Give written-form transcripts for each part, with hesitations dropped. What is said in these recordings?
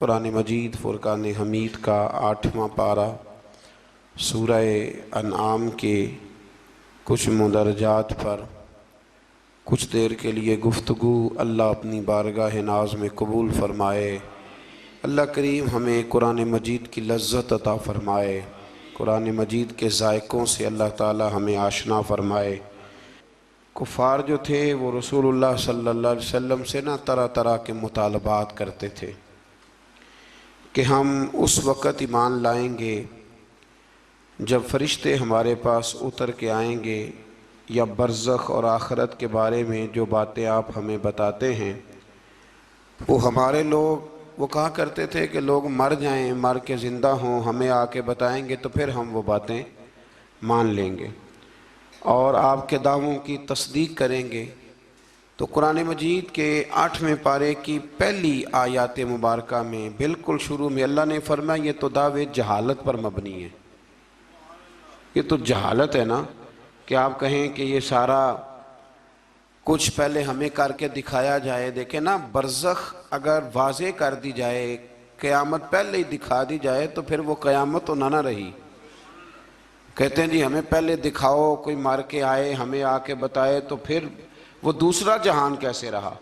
قرآن مجید فرقان حمید کا 8واں پارہ سورہ انعام کے کچھ مندرجات پر کچھ دیر کے لیے گفتگو اللہ اپنی بارگاہ ناز میں قبول فرمائے۔ اللہ کریم ہمیں قرآن مجید کی لذت عطا فرمائے، قرآن مجید کے ذائقوں سے اللہ تعالی ہمیں آشنا فرمائے۔ کفار جو تھے وہ رسول اللہ صلی اللہ علیہ وسلم سے طرح طرح کے مطالبات کرتے تھے کہ ہم اس وقت ایمان لائیں گے جب فرشتے ہمارے پاس اتر کے آئیں گے، یا برزخ اور آخرت کے بارے میں جو باتیں آپ ہمیں بتاتے ہیں وہ ہمارے لوگ وہ کہا کرتے تھے کہ لوگ مر جائیں، مر کے زندہ ہوں، ہمیں آ کے بتائیں گے تو پھر ہم وہ باتیں مان لیں گے اور آپ کے دعووں کی تصدیق کریں گے۔ تو قرآن مجید کے 8ویں پارے کی پہلی آیات مبارکہ میں بالکل شروع میں اللہ نے فرمایا یہ تو دعوے جہالت پر مبنی ہے۔ یہ تو جہالت ہے نا کہ آپ کہیں کہ یہ سارا کچھ پہلے ہمیں کر کے دکھایا جائے۔ دیکھیں نا، برزخ اگر واضح کر دی جائے، قیامت پہلے ہی دکھا دی جائے تو پھر وہ قیامت تو نہ رہی۔ کہتے ہیں جی ہمیں پہلے دکھاؤ، کوئی مار کے آئے ہمیں آ کے بتائے تو پھر وہ دوسرا جہان کیسے رہا؟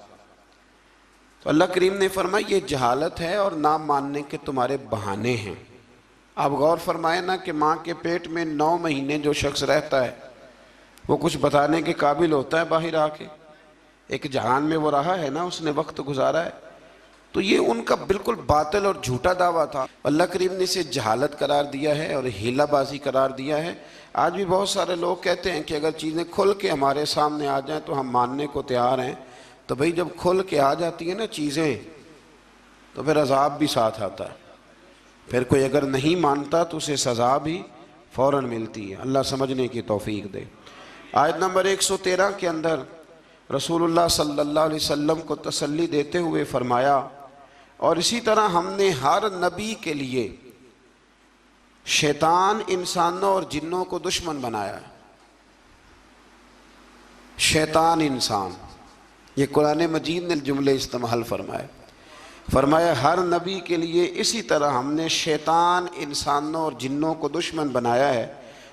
تو اللہ کریم نے فرمایا یہ جہالت ہے اور نہ ماننے کے تمہارے بہانے ہیں۔ آپ غور فرمائیں نا کہ ماں کے پیٹ میں 9 مہینے جو شخص رہتا ہے وہ کچھ بتانے کے قابل ہوتا ہے باہر آ کے؟ ایک جہان میں وہ رہا ہے نا، اس نے وقت گزارا ہے۔ تو یہ ان کا بالکل باطل اور جھوٹا دعویٰ تھا۔ اللہ کریم نے اسے جہالت قرار دیا ہے اور ہیلہ بازی قرار دیا ہے۔ آج بھی بہت سارے لوگ کہتے ہیں کہ اگر چیزیں کھل کے ہمارے سامنے آ جائیں تو ہم ماننے کو تیار ہیں۔ تو بھئی جب کھل کے آ جاتی ہیں نا چیزیں تو پھر عذاب بھی ساتھ آتا ہے، پھر کوئی اگر نہیں مانتا تو اسے سزا بھی فوراً ملتی ہے۔ اللہ سمجھنے کی توفیق دے۔ آیت نمبر 113 کے اندر رسول اللہ صلی اللہ علیہ وسلم کو تسلی دیتے ہوئے فرمایا، اور اسی طرح ہم نے ہر نبی کے لیے شیطان انسانوں اور جنوں کو دشمن بنایا ہے۔ شیطان انسان، یہ قرآن مجید نے جملے استعمال فرمایا ہر نبی کے لیے اسی طرح ہم نے شیطان انسانوں اور جنوں کو دشمن بنایا ہے،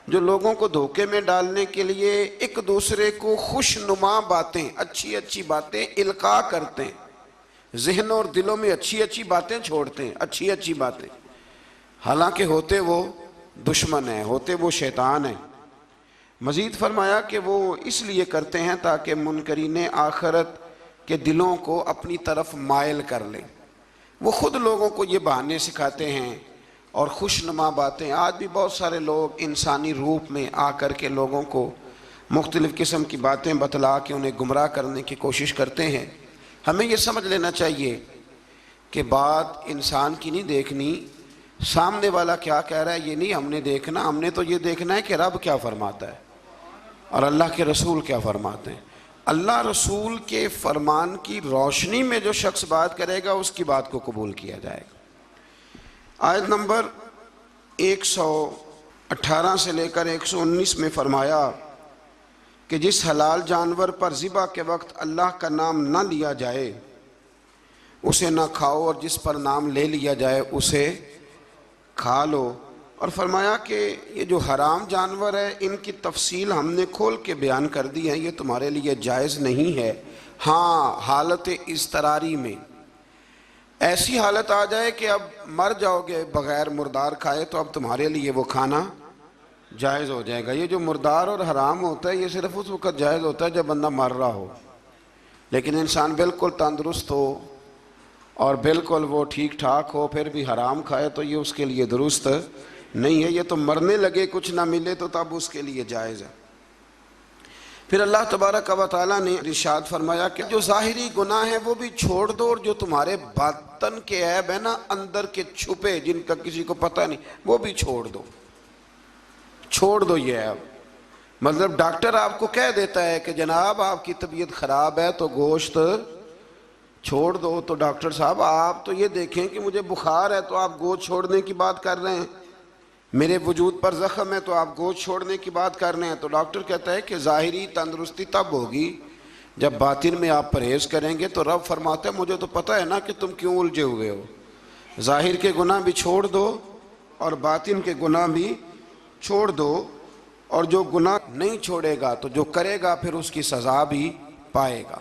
جو لوگوں کو دھوکے میں ڈالنے کے لیے ایک دوسرے کو خوشنما باتیں، اچھی اچھی باتیں القاء کرتے ہیں، ذہنوں اور دلوں میں اچھی اچھی باتیں چھوڑتے ہیں، اچھی اچھی باتیں، حالانکہ ہوتے وہ دشمن ہیں، ہوتے وہ شیطان ہیں۔ مزید فرمایا کہ وہ اس لیے کرتے ہیں تاکہ منکرین آخرت کے دلوں کو اپنی طرف مائل کر لیں۔ وہ خود لوگوں کو یہ بہانے سکھاتے ہیں اور خوشنما باتیں۔ آج بھی بہت سارے لوگ انسانی روپ میں آ کر کے لوگوں کو مختلف قسم کی باتیں بتلا کے انہیں گمراہ کرنے کی کوشش کرتے ہیں۔ ہمیں یہ سمجھ لینا چاہیے کہ بات انسان کی نہیں دیکھنی، سامنے والا کیا کہہ رہا ہے یہ نہیں ہم نے دیکھنا، ہم نے تو یہ دیکھنا ہے کہ رب کیا فرماتا ہے اور اللہ کے رسول کیا فرماتے ہیں۔ اللہ رسول کے فرمان کی روشنی میں جو شخص بات کرے گا اس کی بات کو قبول کیا جائے گا۔ آیت نمبر 118 سے لے کر 119 میں فرمایا کہ جس حلال جانور پر ذبح کے وقت اللہ کا نام نہ لیا جائے اسے نہ کھاؤ، اور جس پر نام لے لیا جائے اسے کھا لو۔ اور فرمایا کہ یہ جو حرام جانور ہے ان کی تفصیل ہم نے کھول کے بیان کر دی ہے، یہ تمہارے لیے جائز نہیں ہے۔ ہاں، حالت اضطراری میں ایسی حالت آ جائے کہ اب مر جاؤ گے بغیر مردار کھائے تو اب تمہارے لیے وہ کھانا جائز ہو جائے گا۔ یہ جو مردار اور حرام ہوتا ہے یہ صرف اس وقت جائز ہوتا ہے جب بندہ مر رہا ہو، لیکن انسان بالکل تندرست ہو اور بالکل وہ ٹھیک ٹھاک ہو پھر بھی حرام کھائے تو یہ اس کے لیے درست نہیں ہے۔ یہ تو مرنے لگے کچھ نہ ملے تو تب اس کے لیے جائز ہے۔ پھر اللہ تبارک و تعالیٰ نے ارشاد فرمایا کہ جو ظاہری گناہ ہیں وہ بھی چھوڑ دو، اور جو تمہارے باطن کے عیب ہیں نا، اندر کے چھپے جن کا کسی کو پتہ نہیں، وہ بھی چھوڑ دو۔ چھوڑ دو یہ عیب، مطلب ڈاکٹر آپ کو کہہ دیتا ہے کہ جناب آپ کی طبیعت خراب ہے تو گوشت چھوڑ دو، تو ڈاکٹر صاحب آپ تو یہ دیکھیں کہ مجھے بخار ہے تو آپ گوشت چھوڑنے کی بات کر رہے ہیں، میرے وجود پر زخم ہے تو آپ گوشت چھوڑنے کی بات کر رہے ہیں۔ تو ڈاکٹر کہتا ہے کہ ظاہری تندرستی تب ہوگی جب باطن میں آپ پرہیز کریں گے۔ تو رب فرماتا ہے مجھے تو پتہ ہے نا کہ تم کیوں الجھے ہوئے ہو، ظاہر کے گناہ بھی چھوڑ دو اور باطن کے گناہ بھی چھوڑ دو، اور جو گناہ نہیں چھوڑے گا تو جو کرے گا پھر اس کی سزا بھی پائے گا۔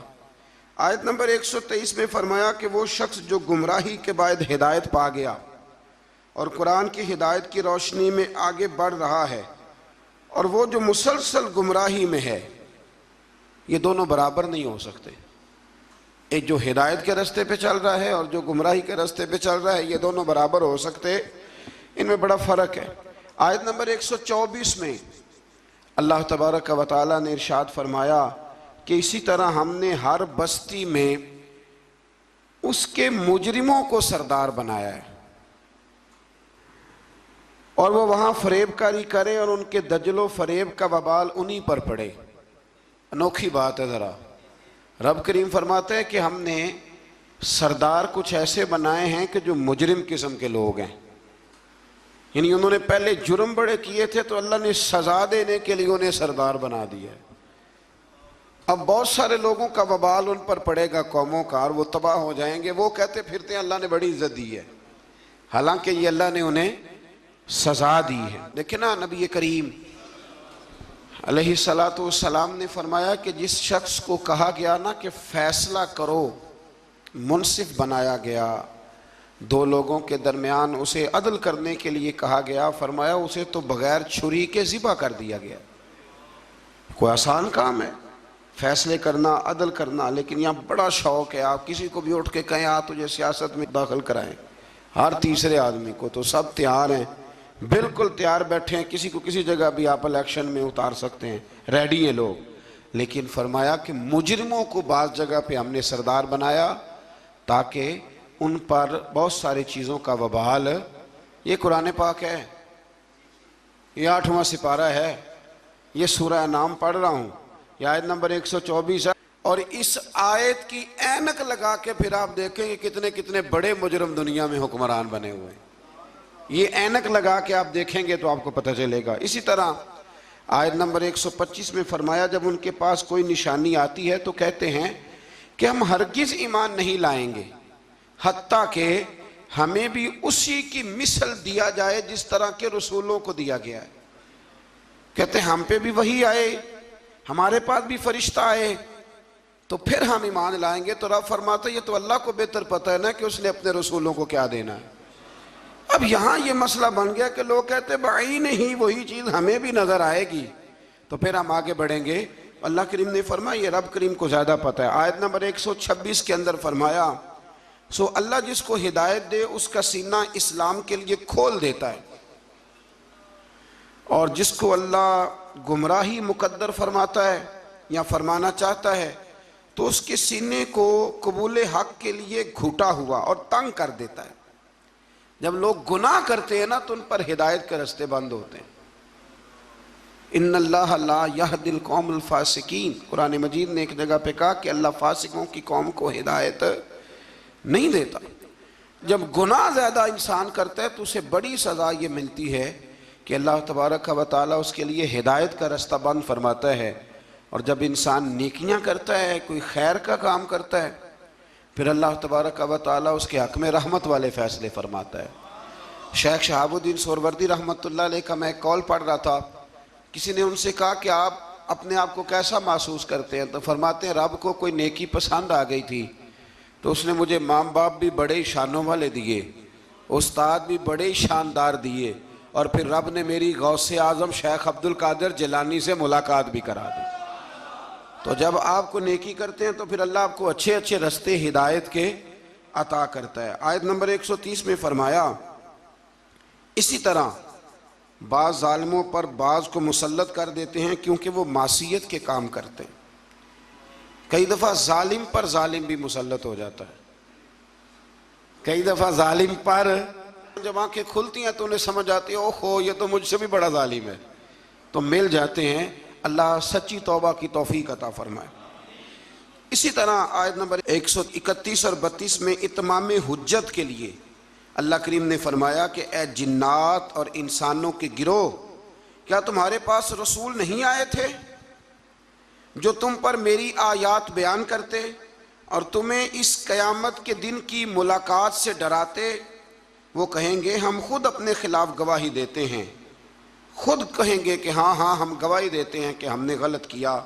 آیت نمبر 123 میں فرمایا کہ وہ شخص جو گمراہی کے بعد ہدایت پا گیا اور قرآن کی ہدایت کی روشنی میں آگے بڑھ رہا ہے، اور وہ جو مسلسل گمراہی میں ہے، یہ دونوں برابر نہیں ہو سکتے۔ ایک جو ہدایت کے راستے پہ چل رہا ہے اور جو گمراہی کے راستے پہ چل رہا ہے، یہ دونوں برابر ہو سکتے، ان میں بڑا فرق ہے۔ آیت نمبر 124 میں اللہ تبارک و تعالیٰ نے ارشاد فرمایا کہ اسی طرح ہم نے ہر بستی میں اس کے مجرموں کو سردار بنایا ہے، اور وہ وہاں فریب کاری کریں اور ان کے دجل و فریب کا وبال انہی پر پڑے۔ انوکھی بات ہے ذرا۔ رب کریم فرماتے ہیں کہ ہم نے سردار کچھ ایسے بنائے ہیں کہ جو مجرم قسم کے لوگ ہیں، یعنی انہوں نے پہلے جرم بڑے کیے تھے تو اللہ نے سزا دینے کے لیے انہیں سردار بنا دیا ہے۔ اب بہت سارے لوگوں کا وبال ان پر پڑے گا، قوموں کا، اور وہ تباہ ہو جائیں گے۔ وہ کہتے پھرتے ہیں اللہ نے بڑی عزت دی ہے، حالانکہ یہ اللہ نے انہیں سزا دی ہے۔ دیکھیں نا، نبی کریم علیہ السلام نے فرمایا کہ جس شخص کو کہا گیا نا کہ فیصلہ کرو، منصف بنایا گیا، دو لوگوں کے درمیان اسے عدل کرنے کے لیے کہا گیا، فرمایا اسے تو بغیر چھری کے ذبح کر دیا گیا۔ کوئی آسان کام ہے فیصلے کرنا، عدل کرنا، لیکن یہاں بڑا شوق ہے، آپ کسی کو بھی اٹھ کے کہیں تجھے سیاست میں داخل کرائیں، ہر تیسرے آدمی کو، تو سب تیار ہیں، بالکل تیار بیٹھے ہیں، کسی کو کسی جگہ بھی آپ الیکشن میں اتار سکتے ہیں، ریڈی ہیں لوگ۔ لیکن فرمایا کہ مجرموں کو بعض جگہ پہ ہم نے سردار بنایا تاکہ ان پر بہت ساری چیزوں کا وبال۔ یہ قرآن پاک ہے، یہ 8واں سپارہ ہے، یہ سورہ انعام پڑھ رہا ہوں، یہ آیت نمبر 124 ہے، اور اس آیت کی اینک لگا کے پھر آپ دیکھیں کہ کتنے کتنے بڑے مجرم دنیا میں حکمران بنے ہوئے ہیں۔ یہ اینک لگا کے آپ دیکھیں گے تو آپ کو پتہ چلے گا۔ اسی طرح آیت نمبر 125 میں فرمایا جب ان کے پاس کوئی نشانی آتی ہے تو کہتے ہیں کہ ہم ہرگز ایمان نہیں لائیں گے حتیٰ کہ ہمیں بھی اسی کی مثل دیا جائے جس طرح کے رسولوں کو دیا گیا ہے۔ کہتے ہیں ہم پہ بھی وحی آئے، ہمارے پاس بھی فرشتہ آئے تو پھر ہم ایمان لائیں گے۔ تو رب فرماتا ہے یہ تو اللہ کو بہتر پتہ ہے نا کہ اس نے اپنے رسولوں کو کیا دینا ہے۔ اب یہاں یہ مسئلہ بن گیا کہ لوگ کہتے ہیں بعین ہی وہی چیز ہمیں بھی نظر آئے گی تو پھر ہم آگے بڑھیں گے۔ اللہ کریم نے فرمایا یہ رب کریم کو زیادہ پتہ ہے۔ آیت نمبر 126 کے اندر فرمایا سو اللہ جس کو ہدایت دے اس کا سینہ اسلام کے لیے کھول دیتا ہے، اور جس کو اللہ گمراہی مقدر فرماتا ہے یا فرمانا چاہتا ہے تو اس کے سینے کو قبول حق کے لیے گھٹا ہوا اور تنگ کر دیتا ہے۔ جب لوگ گناہ کرتے ہیں نا تو ان پر ہدایت کے راستے بند ہوتے ہیں۔ ان اللہ لا یہدی القوم الفاسقین، قرآن مجید نے ایک جگہ پہ کہا کہ اللہ فاسقوں کی قوم کو ہدایت نہیں دیتا۔ جب گناہ زیادہ انسان کرتا ہے تو اسے بڑی سزا یہ ملتی ہے کہ اللہ تبارک و تعالیٰ اس کے لیے ہدایت کا راستہ بند فرماتا ہے، اور جب انسان نیکیاں کرتا ہے، کوئی خیر کا کام کرتا ہے، پھر اللہ تبارک و تعالیٰ اس کے حق میں رحمت والے فیصلے فرماتا ہے۔ شیخ شہاب الدین سہروردی رحمۃ اللہ علیہ کا میں ایک کال پڑھ رہا تھا، کسی نے ان سے کہا کہ آپ اپنے آپ کو کیسا محسوس کرتے ہیں؟ تو فرماتے ہیں رب کو کوئی نیکی پسند آ گئی تھی تو اس نے مجھے ماں باپ بھی بڑے شانوں والے دیے، استاد بھی بڑے شاندار دیے، اور پھر رب نے میری غوث اعظم شیخ عبد القادر جیلانی سے ملاقات بھی کرا دی۔ تو جب آپ کو نیکی کرتے ہیں تو پھر اللہ آپ کو اچھے اچھے رستے ہدایت کے عطا کرتا ہے۔ آیت نمبر 130 میں فرمایا اسی طرح بعض ظالموں پر بعض کو مسلط کر دیتے ہیں کیونکہ وہ معصیت کے کام کرتے ہیں۔ کئی دفعہ ظالم پر ظالم بھی مسلط ہو جاتا ہے، کئی دفعہ ظالم پر جب آنکھیں کھلتی ہیں تو انہیں سمجھ آتی ہے اوہو یہ تو مجھ سے بھی بڑا ظالم ہے، تو مل جاتے ہیں۔ اللہ سچی توبہ کی توفیق عطا فرمائے۔ اسی طرح آیت نمبر 131 اور 32 میں اتمام حجت کے لیے اللہ کریم نے فرمایا کہ اے جنات اور انسانوں کے گروہ، کیا تمہارے پاس رسول نہیں آئے تھے جو تم پر میری آیات بیان کرتے اور تمہیں اس قیامت کے دن کی ملاقات سے ڈراتے وہ کہیں گے ہم خود اپنے خلاف گواہی دیتے ہیں، خود کہیں گے کہ ہاں ہاں ہم گواہی دیتے ہیں کہ ہم نے غلط کیا،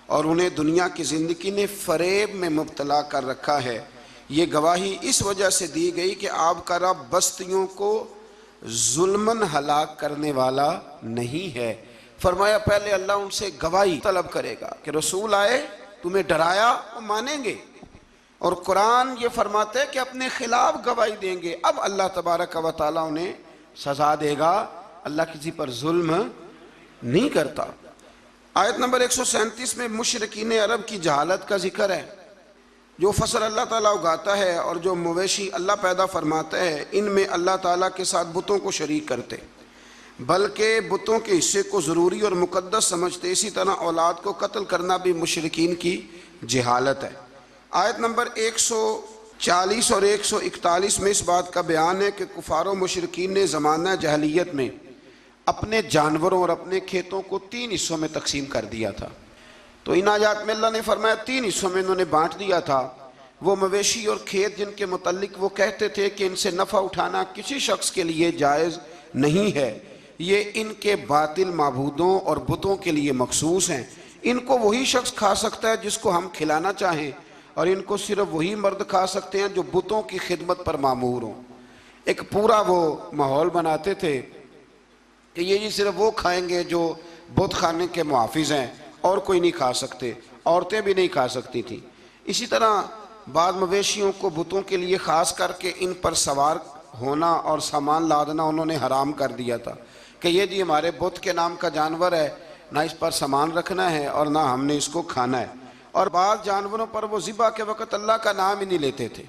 اور انہیں دنیا کی زندگی نے فریب میں مبتلا کر رکھا ہے۔ یہ گواہی اس وجہ سے دی گئی کہ آپ کا رب بستیوں کو ظلماً ہلاک کرنے والا نہیں ہے۔ فرمایا پہلے اللہ ان سے گواہی طلب کرے گا کہ رسول آئے، تمہیں ڈرایا، وہ مانیں گے، اور قرآن یہ فرماتا ہے کہ اپنے خلاف گواہی دیں گے۔ اب اللہ تبارک و تعالیٰ انہیں سزا دے گا، اللہ کسی پر ظلم نہیں کرتا۔ آیت نمبر 137 میں مشرکین عرب کی جہالت کا ذکر ہے۔ جو فصل اللہ تعالیٰ اگاتا ہے اور جو مویشی اللہ پیدا فرماتا ہے، ان میں اللہ تعالیٰ کے ساتھ بتوں کو شریک کرتے، بلکہ بتوں کے حصے کو ضروری اور مقدس سمجھتے۔ اسی طرح اولاد کو قتل کرنا بھی مشرکین کی جہالت ہے۔ آیت نمبر 140 اور 141 میں اس بات کا بیان ہے کہ کفار و مشرکین نے زمانہ جاہلیت میں اپنے جانوروں اور اپنے کھیتوں کو 3 حصوں میں تقسیم کر دیا تھا۔ تو ان آیات میں اللہ نے فرمایا 3 حصوں میں انہوں نے بانٹ دیا تھا۔ وہ مویشی اور کھیت جن کے متعلق وہ کہتے تھے کہ ان سے نفع اٹھانا کسی شخص کے لیے جائز نہیں ہے، یہ ان کے باطل معبودوں اور بتوں کے لیے مخصوص ہیں، ان کو وہی شخص کھا سکتا ہے جس کو ہم کھلانا چاہیں، اور ان کو صرف وہی مرد کھا سکتے ہیں جو بتوں کی خدمت پر مامور ہوں۔ ایک پورا وہ ماحول بناتے تھے کہ یہ جی صرف وہ کھائیں گے جو بت خانے کے محافظ ہیں، اور کوئی نہیں کھا سکتے، عورتیں بھی نہیں کھا سکتی تھیں۔ اسی طرح بعض مویشیوں کو بتوں کے لیے خاص کر کے ان پر سوار ہونا اور سامان لادنا انہوں نے حرام کر دیا تھا کہ یہ جی ہمارے بت کے نام کا جانور ہے، نہ اس پر سامان رکھنا ہے اور نہ ہم نے اس کو کھانا ہے۔ اور بعض جانوروں پر وہ ذبح کے وقت اللہ کا نام ہی نہیں لیتے تھے،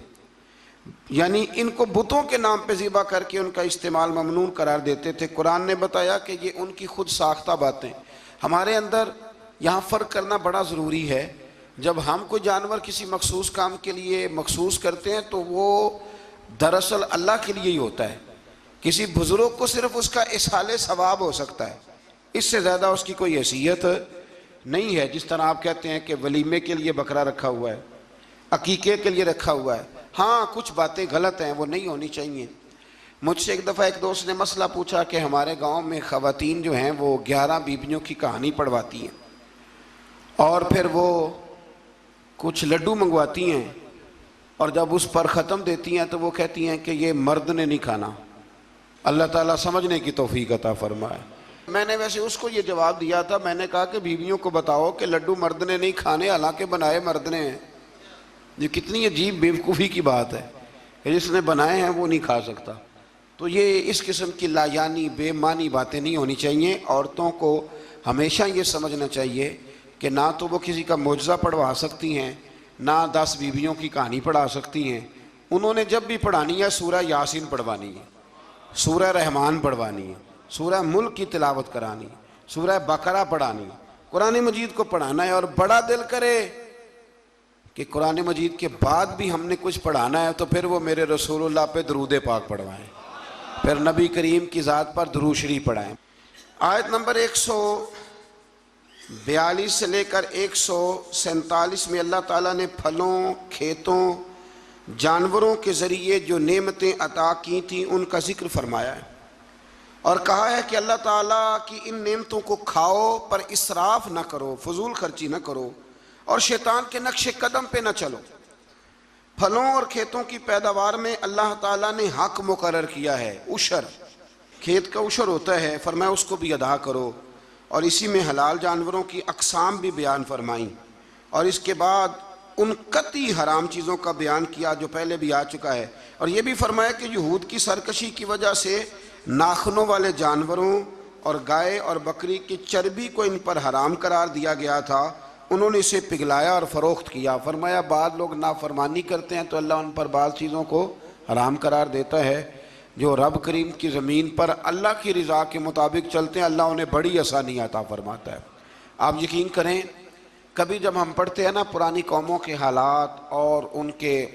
یعنی ان کو بتوں کے نام پہ ذبح کر کے ان کا استعمال ممنوع قرار دیتے تھے۔ قرآن نے بتایا کہ یہ ان کی خود ساختہ باتیں۔ ہمارے اندر یہاں فرق کرنا بڑا ضروری ہے۔ جب ہم کوئی جانور کسی مخصوص کام کے لیے مخصوص کرتے ہیں تو وہ دراصل اللہ کے لیے ہی ہوتا ہے۔ کسی بزرگ کو صرف اس کا اصحال ثواب ہو سکتا ہے، اس سے زیادہ اس کی کوئی حیثیت نہیں ہے۔ جس طرح آپ کہتے ہیں کہ ولیمے کے لیے بکرا رکھا ہوا ہے، عقیقے کے لیے رکھا ہوا ہے، ہاں کچھ باتیں غلط ہیں، وہ نہیں ہونی چاہیے۔ مجھ سے ایک دفعہ ایک دوست نے مسئلہ پوچھا کہ ہمارے گاؤں میں خواتین جو ہیں وہ 11 بیبیوں کی کہانی پڑھواتی ہیں، اور پھر وہ کچھ لڈو منگواتی ہیں، اور جب اس پر ختم دیتی ہیں تو وہ کہتی ہیں کہ یہ مرد نے نہیں کھانا۔ اللہ تعالیٰ سمجھنے کی توفیق عطا فرمائے۔ میں نے ویسے اس کو یہ جواب دیا تھا، میں نے کہا کہ بیویوں کو بتاؤ کہ لڈو مرد نے نہیں کھانے، حالانکہ بنائے مرد نے ہیں۔ یہ کتنی عجیب بیوقوفی کی بات ہے کہ جس نے بنائے ہیں وہ نہیں کھا سکتا۔ تو یہ اس قسم کی لایانی بے معنی باتیں نہیں ہونی چاہیے۔ عورتوں کو ہمیشہ یہ سمجھنا چاہیے کہ نہ تو وہ کسی کا معجزہ پڑھوا سکتی ہیں، نہ 10 بیویوں کی کہانی پڑھا سکتی ہیں۔ انہوں نے جب بھی پڑھانی ہے سورہ یاسین پڑھوانی ہے، سورہ رحمان پڑھوانی ہے، سورہ ملک کی تلاوت کرانی ہے، سورہ بقرہ پڑھانی ہے، قرآن مجید کو پڑھانا ہے۔ اور بڑا دل کرے کہ قرآن مجید کے بعد بھی ہم نے کچھ پڑھانا ہے تو پھر وہ میرے رسول اللہ پہ درود پاک پڑھوائیں، پھر نبی کریم کی ذات پر درود شریف پڑھائیں۔ آیت نمبر 142 سے لے کر 147 میں اللہ تعالیٰ نے پھلوں، کھیتوں، جانوروں کے ذریعے جو نعمتیں عطا کی تھیں ان کا ذکر فرمایا ہے، اور کہا ہے کہ اللہ تعالیٰ کی ان نعمتوں کو کھاؤ پر اسراف نہ کرو، فضول خرچی نہ کرو، اور شیطان کے نقش قدم پہ نہ چلو۔ پھلوں اور کھیتوں کی پیداوار میں اللہ تعالیٰ نے حق مقرر کیا ہے، عشر، کھیت کا عشر ہوتا ہے، فرمایا اس کو بھی ادا کرو، اور اسی میں حلال جانوروں کی اقسام بھی بیان فرمائیں، اور اس کے بعد ان قطعی حرام چیزوں کا بیان کیا جو پہلے بھی آ چکا ہے۔ اور یہ بھی فرمایا کہ یہود کی سرکشی کی وجہ سے ناخنوں والے جانوروں اور گائے اور بکری کی چربی کو ان پر حرام قرار دیا گیا تھا، انہوں نے اسے پگھلایا اور فروخت کیا۔ فرمایا بعض لوگ نافرمانی کرتے ہیں تو اللہ ان پر بعض چیزوں کو حرام قرار دیتا ہے۔ جو رب کریم کی زمین پر اللہ کی رضا کے مطابق چلتے ہیں اللہ انہیں بڑی آسانی عطا فرماتا ہے۔ آپ یقین کریں کبھی جب ہم پڑھتے ہیں نا پرانی قوموں کے حالات اور ان کے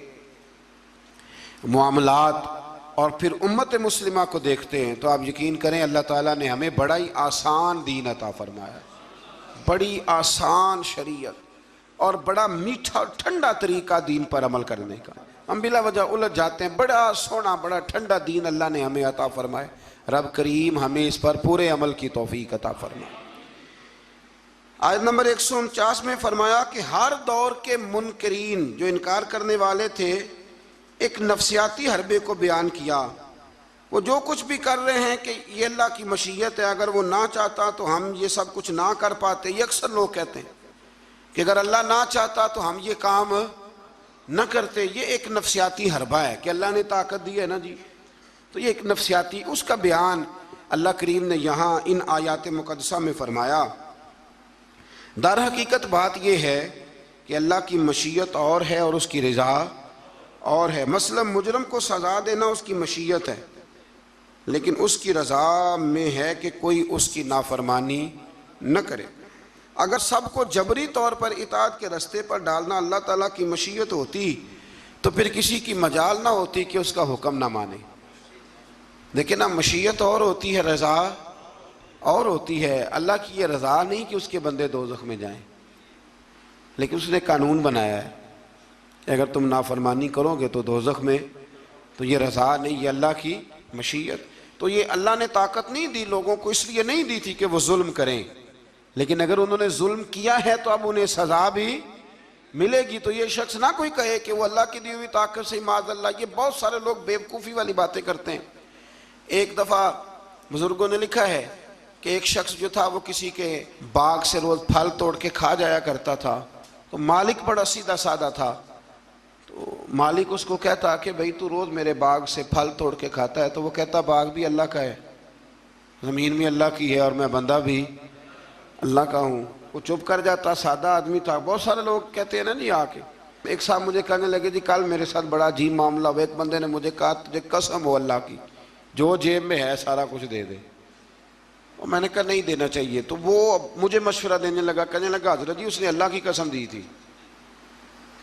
معاملات اور پھر امت مسلمہ کو دیکھتے ہیں تو آپ یقین کریں اللہ تعالیٰ نے ہمیں بڑا ہی آسان دین عطا فرمایا، بڑی آسان شریعت اور بڑا میٹھا ٹھنڈا طریقہ دین پر عمل کرنے کا۔ ہم بلا وجہ الجھ جاتے ہیں۔ بڑا سونا بڑا ٹھنڈا دین اللہ نے ہمیں عطا فرمائے، رب کریم ہمیں اس پر پورے عمل کی توفیق عطا فرمائے۔ آیت نمبر 149 میں فرمایا کہ ہر دور کے منکرین جو انکار کرنے والے تھے ایک نفسیاتی حربے کو بیان کیا۔ وہ جو کچھ بھی کر رہے ہیں کہ یہ اللہ کی مشیت ہے، اگر وہ نہ چاہتا تو ہم یہ سب کچھ نہ کر پاتے۔ یہ اکثر لوگ کہتے ہیں کہ اگر اللہ نہ چاہتا تو ہم یہ کام نہ کرتے۔ یہ ایک نفسیاتی حربہ ہے کہ اللہ نے طاقت دی ہے نا جی، تو یہ ایک نفسیاتی، اس کا بیان اللہ کریم نے یہاں ان آیات مقدسہ میں فرمایا۔ در حقیقت بات یہ ہے کہ اللہ کی مشیت اور ہے اور اس کی رضا اور ہے۔ مثلا مجرم کو سزا دینا اس کی مشیت ہے، لیکن اس کی رضا میں ہے کہ کوئی اس کی نافرمانی نہ کرے۔ اگر سب کو جبری طور پر اطاعت کے رستے پر ڈالنا اللہ تعالیٰ کی مشیت ہوتی تو پھر کسی کی مجال نہ ہوتی کہ اس کا حکم نہ مانے۔ لیکن نا مشیت اور ہوتی ہے، رضا اور ہوتی ہے۔ اللہ کی یہ رضا نہیں کہ اس کے بندے دوزخ میں جائیں، لیکن اس نے قانون بنایا ہے کہ اگر تم نافرمانی کرو گے تو دوزخ میں، تو یہ رضا نہیں، یہ اللہ کی مشیت۔ تو یہ اللہ نے طاقت نہیں دی لوگوں کو، اس لیے نہیں دی تھی کہ وہ ظلم کریں، لیکن اگر انہوں نے ظلم کیا ہے تو اب انہیں سزا بھی ملے گی۔ تو یہ شخص نہ کوئی کہے کہ وہ اللہ کی دی ہوئی طاقت سے معاذ اللہ، یہ بہت سارے لوگ بیوقوفی والی باتیں کرتے ہیں۔ ایک دفعہ بزرگوں نے لکھا ہے کہ ایک شخص جو تھا وہ کسی کے باغ سے روز پھل توڑ کے کھا جایا کرتا تھا، تو مالک بڑا سیدھا سادہ تھا، تو مالک اس کو کہتا کہ بھئی تو روز میرے باغ سے پھل توڑ کے کھاتا ہے، تو وہ کہتا باغ بھی اللہ کا ہے، زمین بھی اللہ کی ہے، اور میں بندہ بھی اللہ کا ہوں۔ وہ چپ کر جاتا، سادہ آدمی تھا۔ بہت سارے لوگ کہتے ہیں نا جی آ کے، ایک صاحب مجھے کہنے لگے جی کل میرے ساتھ بڑا عجیب معاملہ ہوا، ایک بندے نے مجھے کہا تجھے قسم ہو اللہ کی جو جیب میں ہے سارا کچھ دے دے، اور میں نے کہا نہیں دینا چاہیے۔ تو وہ مجھے مشورہ دینے لگا، کہنے لگا حضرت جی اس نے اللہ کی قسم دی تھی۔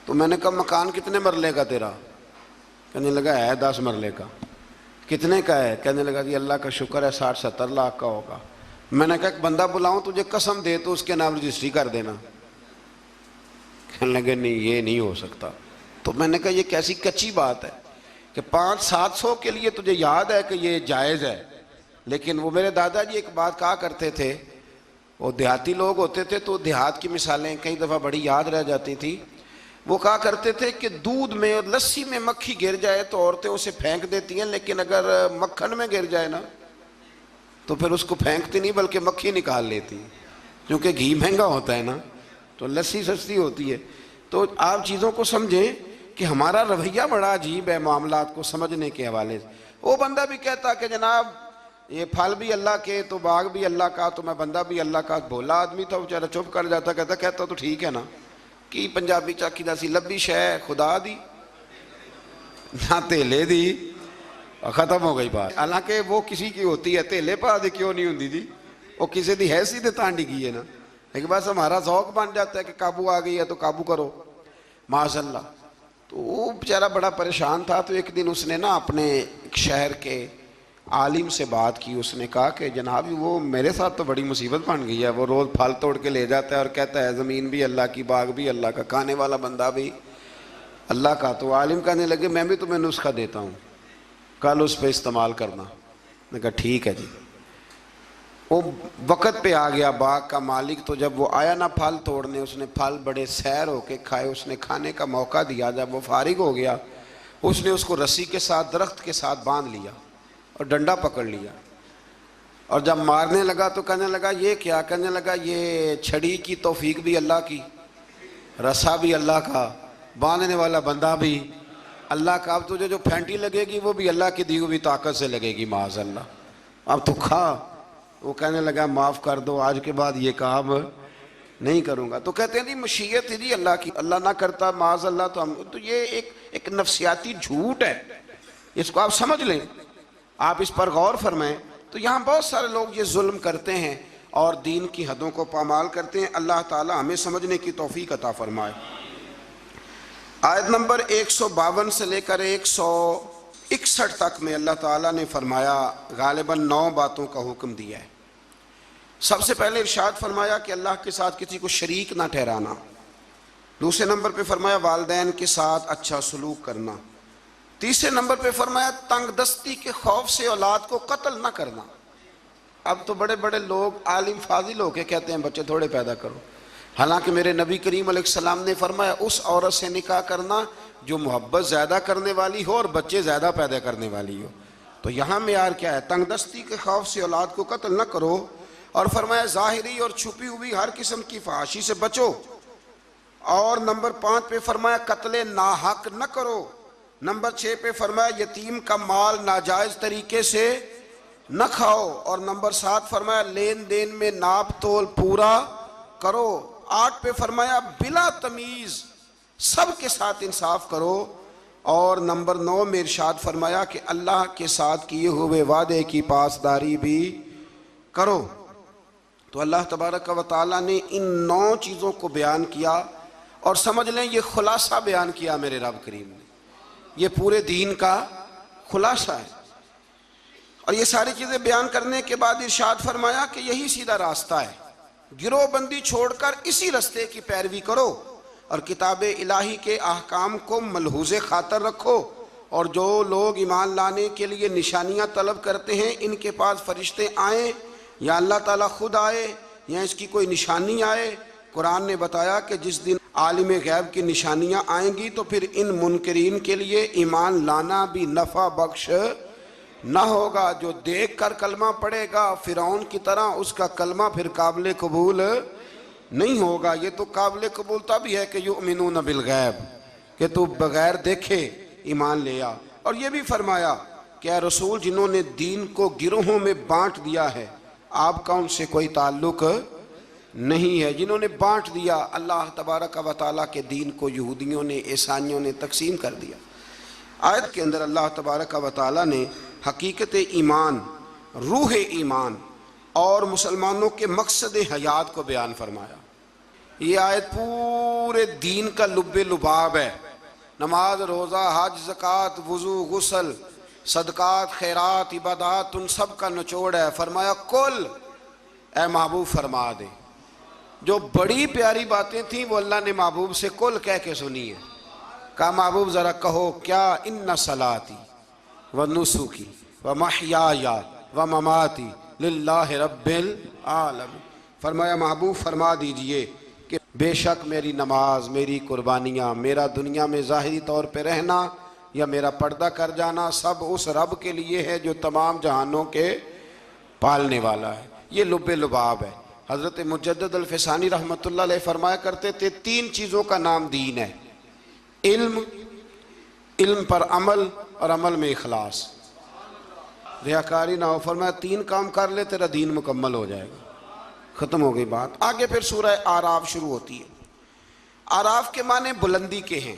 تو میں نے کہا مکان کتنے مرلے کا تیرا؟ کہنے لگا ہے 10 مرلے کا۔ کتنے کا ہے؟ کہنے لگا جی اللہ کا شکر ہے 60-70 لاکھ کا ہوگا۔ میں نے کہا ایک بندہ بلاؤں تجھے قسم دے تو اس کے نام رجسٹری کر دینا۔ کہنے لگے نہیں یہ نہیں ہو سکتا۔ تو میں نے کہا یہ کیسی کچی بات ہے کہ 500-700 کے لیے تجھے یاد ہے کہ یہ جائز ہے، لیکن وہ میرے دادا جی ایک بات کہا کرتے تھے، وہ دیہاتی لوگ ہوتے تھے تو دیہات کی مثالیں کئی دفعہ بڑی یاد رہ جاتی تھی۔ وہ کہا کرتے تھے کہ دودھ میں اور لسی میں مکھی گر جائے تو عورتیں اسے پھینک دیتی ہیں، لیکن اگر مکھن میں گر جائے نا تو پھر اس کو پھینکتی نہیں بلکہ مکھی نکال لیتی، کیونکہ گھی مہنگا ہوتا ہے نا تو لسی سستی ہوتی ہے۔ تو آپ چیزوں کو سمجھیں کہ ہمارا رویہ بڑا عجیب ہے معاملات کو سمجھنے کے حوالے سے۔ وہ بندہ بھی کہتا کہ جناب یہ پھل بھی اللہ کے تو باغ بھی اللہ کا تو میں بندہ بھی اللہ کا۔ بھولا آدمی تھا بیچارہ، چپ کر جاتا، کہتا تو ٹھیک ہے نا، کی پنجابی چاکی دا سی لبی شے خدا دی نہ تیلے دی، ختم ہو گئی بات۔ حالانکہ وہ کسی کی ہوتی ہے، تیلے پا دی کیوں نہیں ہوندی جی، وہ کسی دی حیثیت تانڈی کی ہے نا، لیکن بس ہمارا ذوق بن جاتا ہے کہ قابو آ گئی ہے تو قابو کرو معاذ اللہ۔ تو وہ بیچارہ بڑا پریشان تھا، تو ایک دن اس نے نا اپنے ایک شہر کے عالم سے بات کی۔ اس نے کہا کہ جناب وہ میرے ساتھ تو بڑی مصیبت بن گئی ہے، وہ روز پھل توڑ کے لے جاتا ہے اور کہتا ہے زمین بھی اللہ کی، باغ بھی اللہ کا، کھانے والا بندہ بھی اللہ کا۔ تو عالم کہنے لگے میں بھی تمہیں نسخہ دیتا ہوں، کل اس پہ استعمال کرنا۔ میں کہا ٹھیک ہے جی۔ وہ وقت پہ آ گیا باغ کا مالک، تو جب وہ آیا نا پھل توڑنے، اس نے پھل بڑے سیر ہو کے کھائے، اس نے کھانے کا موقع دیا۔ جب وہ فارغ ہو گیا اس نے اس کو رسی کے ساتھ درخت کے ساتھ باندھ لیا اور ڈنڈا پکڑ لیا، اور جب مارنے لگا تو کہنے لگا یہ کیا؟ کہنے لگا یہ چھڑی کی توفیق بھی اللہ کی، رسا بھی اللہ کا، باندھنے والا بندہ بھی اللہ کا، اب تجھے جو پھینٹی لگے گی وہ بھی اللہ کی دی ہوئی طاقت سے لگے گی معاذ اللہ، اب تو کھا۔ وہ کہنے لگا معاف کر دو، آج کے بعد یہ کام نہیں کروں گا۔ تو کہتے ہیں جی مشیت جی اللہ کی، اللہ نہ کرتا معاذ اللہ تو ہم، تو یہ ایک نفسیاتی جھوٹ ہے، اس کو آپ سمجھ لیں، آپ اس پر غور فرمائیں۔ تو یہاں بہت سارے لوگ یہ ظلم کرتے ہیں اور دین کی حدوں کو پامال کرتے ہیں۔ اللہ تعالی ہمیں سمجھنے کی توفیق عطا فرمائے۔ آیت نمبر 152 سے لے کر 161 تک میں اللہ تعالیٰ نے فرمایا، غالباً 9 باتوں کا حکم دیا ہے۔ سب سے پہلے ارشاد فرمایا کہ اللہ کے ساتھ کسی کو شریک نہ ٹھہرانا۔ دوسرے نمبر پہ فرمایا والدین کے ساتھ اچھا سلوک کرنا۔ تیسرے نمبر پہ فرمایا تنگ دستی کے خوف سے اولاد کو قتل نہ کرنا۔ اب تو بڑے بڑے لوگ عالم فاضل ہو کے کہتے ہیں بچے تھوڑے پیدا کرو، حالانکہ میرے نبی کریم علیہ السلام نے فرمایا اس عورت سے نکاح کرنا جو محبت زیادہ کرنے والی ہو اور بچے زیادہ پیدا کرنے والی ہو۔ تو یہاں معیار کیا ہے؟ تنگ دستی کے خوف سے اولاد کو قتل نہ کرو، اور فرمایا ظاہری اور چھپی ہوئی ہر قسم کی فحاشی سے بچو، اور نمبر 5 پہ فرمایا قتل ناحق نہ کرو، نمبر 6 پہ فرمایا یتیم کا مال ناجائز طریقے سے نہ کھاؤ، اور نمبر 7 فرمایا لین دین میں ناپ تول پورا کرو، 8 پہ فرمایا بلا تمیز سب کے ساتھ انصاف کرو، اور نمبر 9 میں ارشاد فرمایا کہ اللہ کے ساتھ کیے ہوئے وعدے کی پاسداری بھی کرو۔ تو اللہ تبارک و تعالیٰ نے ان 9 چیزوں کو بیان کیا، اور سمجھ لیں یہ خلاصہ بیان کیا میرے رب کریم نے، یہ پورے دین کا خلاصہ ہے۔ اور یہ ساری چیزیں بیان کرنے کے بعد ارشاد فرمایا کہ یہی سیدھا راستہ ہے، گروہ بندی چھوڑ کر اسی راستے کی پیروی کرو، اور کتاب الہی کے احکام کو ملحوظ خاطر رکھو، اور جو لوگ ایمان لانے کے لیے نشانیاں طلب کرتے ہیں ان کے پاس فرشتے آئیں یا اللہ تعالیٰ خود آئے یا اس کی کوئی نشانی آئے، قرآن نے بتایا کہ جس دن عالم غیب کی نشانیاں آئیں گی تو پھر ان منکرین کے لیے ایمان لانا بھی نفع بخش نہ ہوگا۔ جو دیکھ کر کلمہ پڑھے گا فرعون کی طرح، اس کا کلمہ پھر قابل قبول نہیں ہوگا۔ یہ تو قابل قبول تب ہی ہے کہ یؤمنون بالغیب، کہ تو بغیر دیکھے ایمان لے آ۔ اور یہ بھی فرمایا کہ اے رسول جنہوں نے دین کو گروہوں میں بانٹ دیا ہے آپ کا ان سے کوئی تعلق نہیں ہے، جنہوں نے بانٹ دیا اللہ تبارک و تعالیٰ کے دین کو، یہودیوں نے عیسائیوں نے تقسیم کر دیا۔ آیت کے اندر اللہ تبارک و تعالیٰ نے حقیقت ایمان، روح ایمان اور مسلمانوں کے مقصد حیات کو بیان فرمایا۔ یہ آیت پورے دین کا لب لباب ہے، نماز، روزہ، حج، زکوٰۃ، وضو، غسل، صدقات، خیرات، عبادات، ان سب کا نچوڑ ہے۔ فرمایا کل اے محبوب فرما دے، جو بڑی پیاری باتیں تھیں وہ اللہ نے محبوب سے کل کہہ کے سنی ہے۔ کہا محبوب ذرا کہو کیا، ان صلاتی و نسکی و محیای و مماتی للہ رب العالمین۔ فرمایا محبوب فرما دیجئے کہ بے شک میری نماز، میری قربانیاں، میرا دنیا میں ظاہری طور پہ رہنا یا میرا پردہ کر جانا سب اس رب کے لیے ہے جو تمام جہانوں کے پالنے والا ہے۔ یہ لب لباب ہے۔ حضرت مجدد الفسانی رحمۃ اللہ علیہ فرمایا کرتے تھے 3 چیزوں کا نام دین ہے، علم، علم پر عمل، اور عمل میں اخلاص، ریاکاری نہ ہو۔ فرمایا 3 کام کر لے تیرا دین مکمل ہو جائے گا۔ ختم ہو گئی بات۔ آگے پھر سورہ اعراف شروع ہوتی ہے۔ اعراف کے معنی بلندی کے ہیں،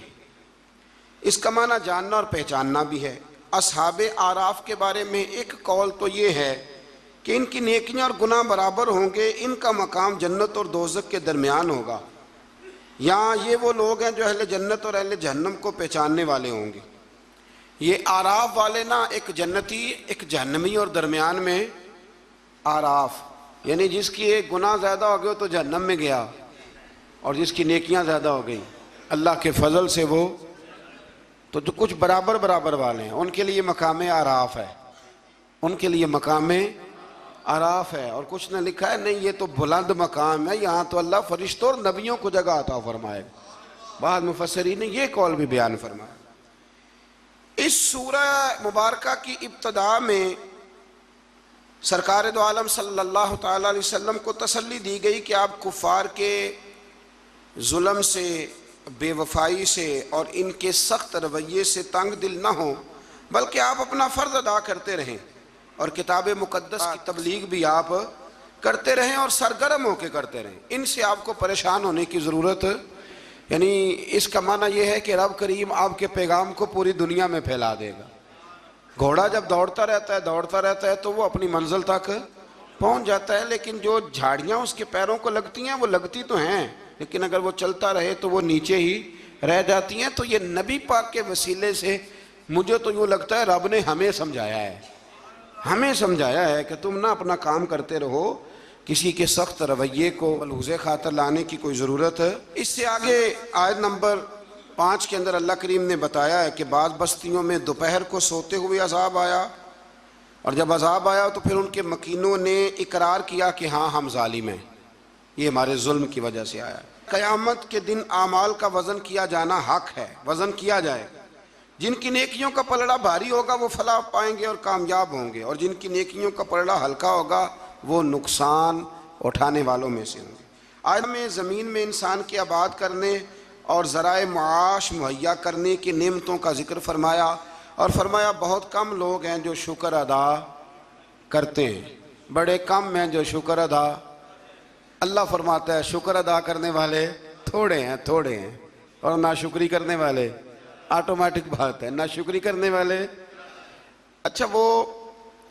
اس کا معنی جاننا اور پہچاننا بھی ہے۔ اصحاب اعراف کے بارے میں ایک قول تو یہ ہے کہ ان کی نیکیاں اور گناہ برابر ہوں گے، ان کا مقام جنت اور دوزخ کے درمیان ہوگا۔ یہاں یہ وہ لوگ ہیں جو اہل جنت اور اہل جہنم کو پہچاننے والے ہوں گے۔ یہ اعراف والے نا، ایک جنتی ایک جہنمی، اور درمیان میں اعراف، یعنی جس کی ایک گناہ زیادہ ہو گئے تو جہنم میں گیا، اور جس کی نیکیاں زیادہ ہو گئی اللہ کے فضل سے وہ تو جو کچھ برابر برابر والے ہیں ان کے لیے مقام اعراف ہے، ان کے لیے مقام اعراف ہے۔ اور کچھ نے لکھا ہے نہیں یہ تو بلند مقام ہے، یہاں تو اللہ فرشتوں اور نبیوں کو جگہ عطا فرمائے گا۔ بعض مفسرین نے یہ قول بھی بیان فرمایا۔ اس سورہ مبارکہ کی ابتدا میں سرکار دو عالم صلی اللہ تعالیٰ علیہ وسلم کو تسلی دی گئی کہ آپ کفار کے ظلم سے، بے وفائی سے اور ان کے سخت رویے سے تنگ دل نہ ہوں، بلکہ آپ اپنا فرض ادا کرتے رہیں اور کتاب مقدس کی تبلیغ بھی آپ کرتے رہیں اور سرگرم ہو کے کرتے رہیں۔ ان سے آپ کو پریشان ہونے کی ضرورت، یعنی اس کا معنی یہ ہے کہ رب کریم آپ کے پیغام کو پوری دنیا میں پھیلا دے گا۔ گھوڑا جب دوڑتا رہتا ہے تو وہ اپنی منزل تک پہنچ جاتا ہے، لیکن جو جھاڑیاں اس کے پیروں کو لگتی ہیں وہ لگتی تو ہیں، لیکن اگر وہ چلتا رہے تو وہ نیچے ہی رہ جاتی ہیں۔ تو یہ نبی پاک کے وسیلے سے مجھے تو یوں لگتا ہے رب نے ہمیں سمجھایا ہے کہ تم نہ اپنا کام کرتے رہو، کسی کے سخت رویے کو ملحوظ خاطر لانے کی کوئی ضرورت ہے۔ اس سے آگے آیت نمبر 5 کے اندر اللہ کریم نے بتایا ہے کہ بعض بستیوں میں دوپہر کو سوتے ہوئے عذاب آیا، اور جب عذاب آیا تو پھر ان کے مکینوں نے اقرار کیا کہ ہاں ہم ظالم ہیں، یہ ہمارے ظلم کی وجہ سے آیا ہے۔ قیامت کے دن اعمال کا وزن کیا جانا حق ہے، وزن کیا جائے۔ جن کی نیکیوں کا پلڑا بھاری ہوگا وہ فلاح پائیں گے اور کامیاب ہوں گے، اور جن کی نیکیوں کا پلڑا ہلکا ہوگا وہ نقصان اٹھانے والوں میں سے ہوں گے۔ آج میں زمین میں انسان کے آباد کرنے اور ذرائع معاش مہیا کرنے کی نعمتوں کا ذکر فرمایا، اور فرمایا بہت کم لوگ ہیں جو شکر ادا کرتے ہیں، بڑے کم ہیں جو شکر ادا۔ اللہ فرماتا ہے شکر ادا کرنے والے تھوڑے ہیں، اور ناشکری کرنے والے، آٹومیٹک بات ہے، ناشکری کرنے والے۔ اچھا وہ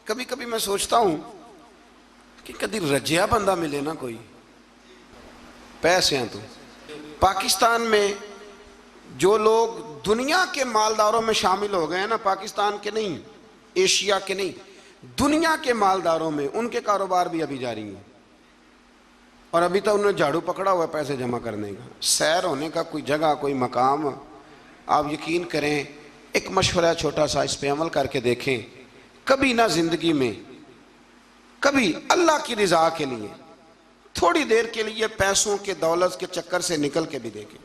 کبھی کبھی میں سوچتا ہوں کہ کبھی رجیا بندہ ملے نا، کوئی پیسے ہیں تو پاکستان میں جو لوگ دنیا کے مالداروں میں شامل ہو گئے ہیں نا، پاکستان کے نہیں، ایشیا کے نہیں، دنیا کے مالداروں میں، ان کے کاروبار بھی ابھی جاری ہیں، اور ابھی تو انہوں نے جھاڑو پکڑا ہوا ہے پیسے جمع کرنے کا، سیر ہونے کا کوئی جگہ کوئی مقام۔ آپ یقین کریں، ایک مشورہ چھوٹا سا، اس پہ عمل کر کے دیکھیں، کبھی نہ زندگی میں کبھی اللہ کی رضا کے لیے تھوڑی دیر کے لیے پیسوں کے دولت کے چکر سے نکل کے بھی دیکھیں،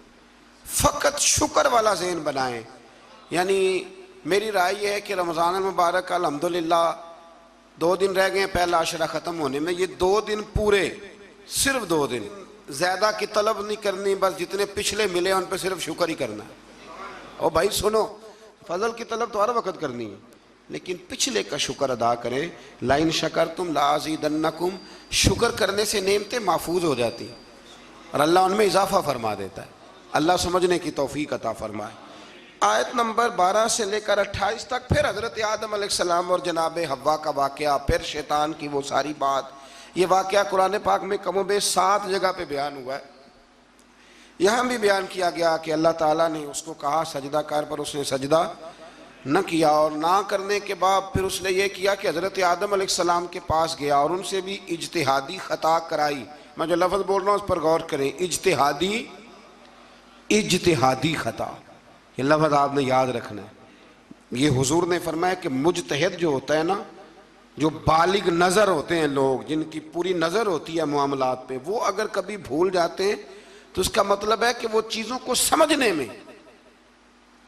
فقط شکر والا ذہن بنائیں۔ یعنی میری رائے یہ ہے کہ رمضان المبارک الحمدللہ 2 دن رہ گئے ہیں پہلا عشرہ ختم ہونے میں، یہ 2 دن پورے، صرف 2 دن، زیادہ کی طلب نہیں کرنی، بس جتنے پچھلے ملے ان پہ صرف شکر ہی کرنا ہے۔ اور بھائی سنو، فضل کی طلب تو ہر وقت کرنی ہے، لیکن پچھلے کا شکر ادا کریں۔ لَإِن شَكَرْتُمْ لَأَزِيدَنَّكُمْ، شکر کرنے سے نعمتیں محفوظ ہو جاتی ہیں اور اللہ ان میں اضافہ فرما دیتا ہے۔ اللہ سمجھنے کی توفیق عطا فرمائے۔ آیت نمبر 12 سے لے کر 28 تک پھر حضرت آدم علیہ السلام اور جناب حوا کا واقعہ، پھر شیطان کی وہ ساری بات۔ یہ واقعہ قرآن پاک میں کم و بیش 7 جگہ پہ بیان ہوا ہے۔ یہاں بھی بیان کیا گیا کہ اللہ تعالیٰ نے اس کو کہا سجدہ کر، پر اس نے سجدہ نہ کیا، اور نہ کرنے کے بعد پھر اس نے یہ کیا کہ حضرت آدم علیہ السلام کے پاس گیا اور ان سے بھی اجتہادی خطا کرائی۔ میں جو لفظ بول رہا ہوں اس پر غور کریں، اجتہادی خطا، یہ لفظ آپ نے یاد رکھنا ہے۔ یہ حضور نے فرمایا کہ مجتہد جو ہوتا ہے نا، جو بالغ نظر ہوتے ہیں لوگ، جن کی پوری نظر ہوتی ہے معاملات پہ، وہ اگر کبھی بھول جاتے ہیں تو اس کا مطلب ہے کہ وہ چیزوں کو سمجھنے میں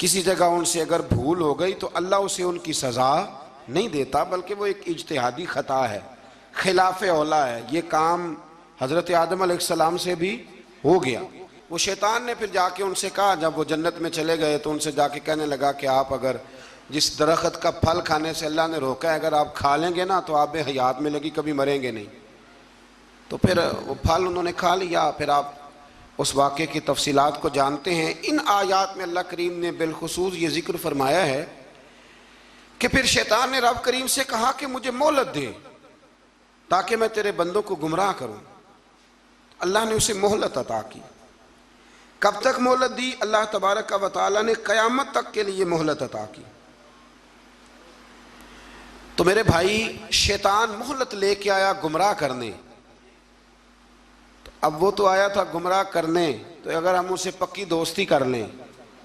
کسی جگہ ان سے اگر بھول ہو گئی تو اللہ اسے ان کی سزا نہیں دیتا، بلکہ وہ ایک اجتہادی خطا ہے، خلاف اولا ہے۔ یہ کام حضرت آدم علیہ السلام سے بھی ہو گیا۔ وہ شیطان نے پھر جا کے ان سے کہا، جب وہ جنت میں چلے گئے تو ان سے جا کے کہنے لگا کہ آپ اگر جس درخت کا پھل کھانے سے اللہ نے روکا ہے، اگر آپ کھا لیں گے نا تو آپ میں حیات ملے گی، کبھی مریں گے نہیں۔ تو پھر وہ پھل انہوں نے کھا لیا۔ پھر آپ اس واقعے کی تفصیلات کو جانتے ہیں۔ ان آیات میں اللہ کریم نے بالخصوص یہ ذکر فرمایا ہے کہ پھر شیطان نے رب کریم سے کہا کہ مجھے مہلت دے تاکہ میں تیرے بندوں کو گمراہ کروں۔ اللہ نے اسے مہلت عطا کی۔ کب تک مہلت دی؟ اللہ تبارک و تعالی نے قیامت تک کے لیے مہلت عطا کی۔ تو میرے بھائی، شیطان مہلت لے کے آیا گمراہ کرنے۔ اب وہ تو آیا تھا گمراہ کرنے، تو اگر ہم اسے پکی دوستی کر لیں،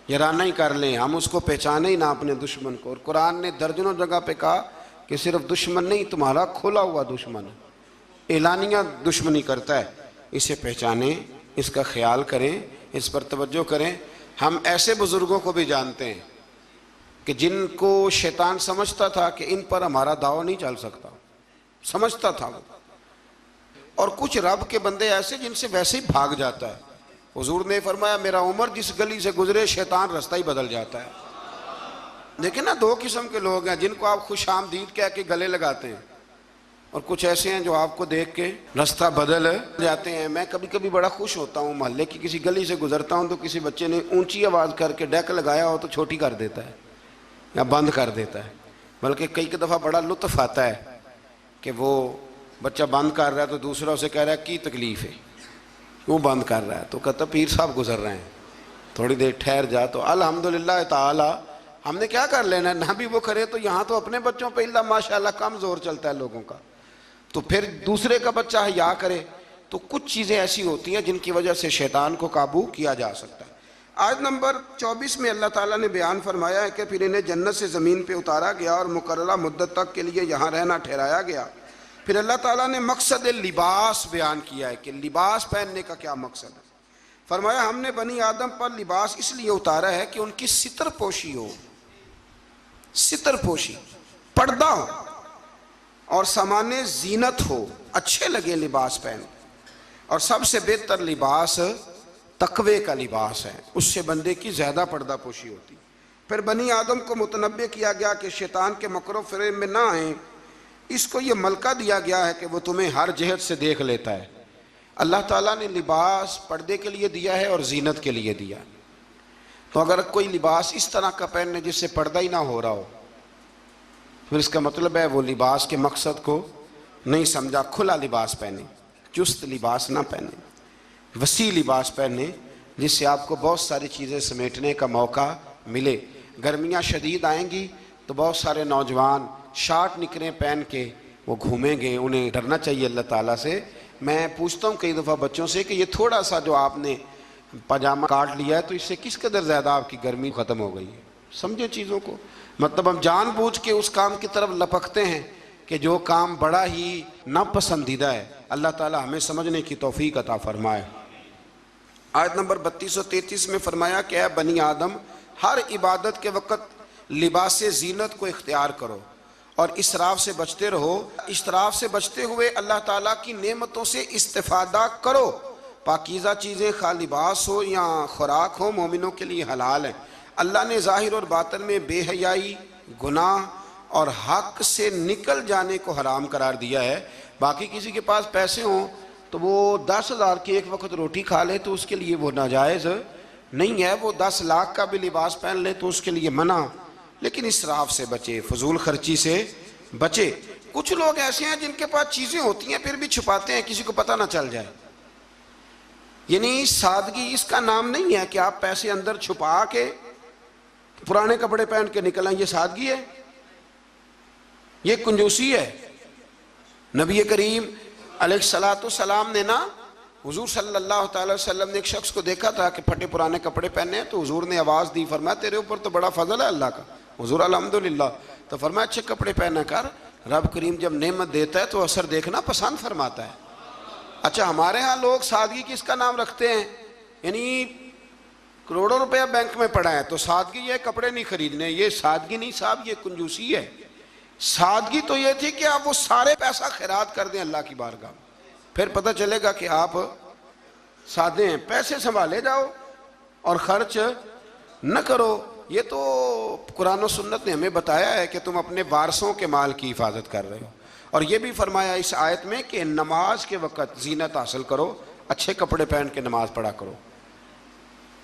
یارانہ ہی کر لیں، ہم اس کو پہچانے ہی نہ اپنے دشمن کو۔ اور قرآن نے درجنوں جگہ پہ کہا کہ صرف دشمن نہیں، تمہارا کھلا ہوا دشمن ہے، اعلانیہ دشمنی کرتا ہے، اسے پہچانیں، اس کا خیال کریں، اس پر توجہ کریں۔ ہم ایسے بزرگوں کو بھی جانتے ہیں کہ جن کو شیطان سمجھتا تھا کہ ان پر ہمارا دعویٰ نہیں چل سکتا، سمجھتا تھا وہ، اور کچھ رب کے بندے ایسے جن سے ویسے ہی بھاگ جاتا ہے۔ حضور نے فرمایا میرا عمر جس گلی سے گزرے شیطان رستہ ہی بدل جاتا ہے۔ لیکن نا 2 قسم کے لوگ ہیں جن کو آپ خوش آمدید کہہ کے گلے لگاتے ہیں، اور کچھ ایسے ہیں جو آپ کو دیکھ کے رستہ بدل جاتے ہیں۔ میں کبھی کبھی بڑا خوش ہوتا ہوں، محلے کی کسی گلی سے گزرتا ہوں تو کسی بچے نے اونچی آواز کر کے ڈیک لگایا ہو تو چھوٹی کر دیتا ہے یا بند کر دیتا ہے، بلکہ کئی دفعہ بڑا لطف آتا ہے کہ وہ بچہ بند کر رہا ہے تو دوسرا اسے کہہ رہا ہے کی تکلیف ہے، کیوں بند کر رہا ہے؟ تو کہتا پیر صاحب گزر رہے ہیں، تھوڑی دیر ٹھہر جا۔ تو الحمدللہ تعالی ہم نے کیا کر لینا ہے، نہ بھی وہ کرے تو یہاں تو اپنے بچوں پہ اللہ ماشاءاللہ کم زور چلتا ہے لوگوں کا، تو پھر دوسرے کا بچہ حیا کرے۔ تو کچھ چیزیں ایسی ہوتی ہیں جن کی وجہ سے شیطان کو قابو کیا جا سکتا ہے۔ آیت نمبر 24 میں اللہ تعالیٰ نے بیان فرمایا ہے کہ پھر انہیں جنت سے زمین پہ اتارا گیا اور مقررہ مدت تک کے لیے یہاں رہنا ٹھہرایا گیا۔ پھر اللہ تعالیٰ نے مقصد لباس بیان کیا ہے کہ لباس پہننے کا کیا مقصد ہے۔ فرمایا ہم نے بنی آدم پر لباس اس لیے اتارا ہے کہ ان کی ستر پوشی ہو، ستر پوشی، پردہ ہو اور سامان زینت ہو، اچھے لگے لباس پہن۔ اور سب سے بہتر لباس تقوی کا لباس ہے، اس سے بندے کی زیادہ پردہ پوشی ہوتی۔ پھر بنی آدم کو متنبہ کیا گیا کہ شیطان کے مکر و فریب میں نہ آئیں، اس کو یہ ملکہ دیا گیا ہے کہ وہ تمہیں ہر جہت سے دیکھ لیتا ہے۔ اللہ تعالیٰ نے لباس پردے کے لیے دیا ہے اور زینت کے لیے دیا ہے۔ تو اگر کوئی لباس اس طرح کا پہنے جس سے پردہ ہی نہ ہو رہا ہو، پھر اس کا مطلب ہے وہ لباس کے مقصد کو نہیں سمجھا۔ کھلا لباس پہنے، چست لباس نہ پہنے، وسیع لباس پہنے جس سے آپ کو بہت ساری چیزیں سمیٹنے کا موقع ملے۔ گرمیاں شدید آئیں گی تو بہت سارے نوجوان شارٹ نکریں پہن کے وہ گھومیں گے، انہیں ڈرنا چاہیے اللہ تعالیٰ سے۔ میں پوچھتا ہوں کئی دفعہ بچوں سے کہ یہ تھوڑا سا جو آپ نے پاجامہ کاٹ لیا ہے تو اس سے کس قدر زیادہ آپ کی گرمی ختم ہو گئی ہے۔ سمجھے چیزوں کو، مطلب ہم جان بوجھ کے اس کام کی طرف لپکتے ہیں کہ جو کام بڑا ہی ناپسندیدہ ہے۔ اللہ تعالیٰ ہمیں سمجھنے کی توفیق عطا فرمائے۔ آیت نمبر 32 و 33 میں فرمایا کہ اے بنی آدم، ہر عبادت کے وقت لباس زینت کو اختیار کرو اور اسراف سے بچتے رہو۔ اسراف سے بچتے ہوئے اللہ تعالیٰ کی نعمتوں سے استفادہ کرو۔ پاکیزہ چیزیں خواہ لباس ہو یا خوراک ہو مومنوں کے لیے حلال ہیں۔ اللہ نے ظاہر اور باطن میں بے حیائی، گناہ اور حق سے نکل جانے کو حرام قرار دیا ہے۔ باقی کسی کے پاس پیسے ہوں تو وہ 10,000 کی ایک وقت روٹی کھا لے تو اس کے لیے وہ ناجائز نہیں ہے، وہ 10 لاکھ کا بھی لباس پہن لے تو اس کے لیے منع، لیکن اسراف سے بچے، فضول خرچی سے بچے۔ کچھ لوگ ایسے ہیں جن کے پاس چیزیں ہوتی ہیں پھر بھی چھپاتے ہیں کسی کو پتہ نہ چل جائے۔ یعنی سادگی اس کا نام نہیں ہے کہ آپ پیسے اندر چھپا کے پرانے کپڑے پہن کے نکل آئیں، یہ سادگی ہے، یہ کنجوسی ہے۔ نبی کریم علیہ السلام نے نا حضور صلی اللہ تعالی وسلم نے ایک شخص کو دیکھا تھا کہ پھٹے پرانے کپڑے پہنے ہیں، تو حضور نے آواز دی، فرمایا تیرے اوپر تو بڑا فضل ہے اللہ کا۔ حضور الحمدللہ، تو فرمایا اچھے کپڑے پہنا کر، رب کریم جب نعمت دیتا ہے تو اثر دیکھنا پسند فرماتا ہے۔ اچھا ہمارے ہاں لوگ سادگی کس کا نام رکھتے ہیں، یعنی کروڑوں روپیہ بینک میں پڑا ہے تو سادگی یہ کپڑے نہیں خریدنے، یہ سادگی نہیں صاحب، یہ کنجوسی ہے۔ سادگی تو یہ تھی کہ آپ وہ سارے پیسہ خیرات کر دیں اللہ کی بارگاہ میں، پھر پتہ چلے گا کہ آپ سادے ہیں۔ پیسے سنبھالے جاؤ اور خرچ نہ کرو۔ یہ تو قرآن و سنت نے ہمیں بتایا ہے کہ تم اپنے وارثوں کے مال کی حفاظت کر رہے ہو۔ اور یہ بھی فرمایا اس آیت میں کہ نماز کے وقت زینت حاصل کرو، اچھے کپڑے پہن کے نماز پڑھا کرو۔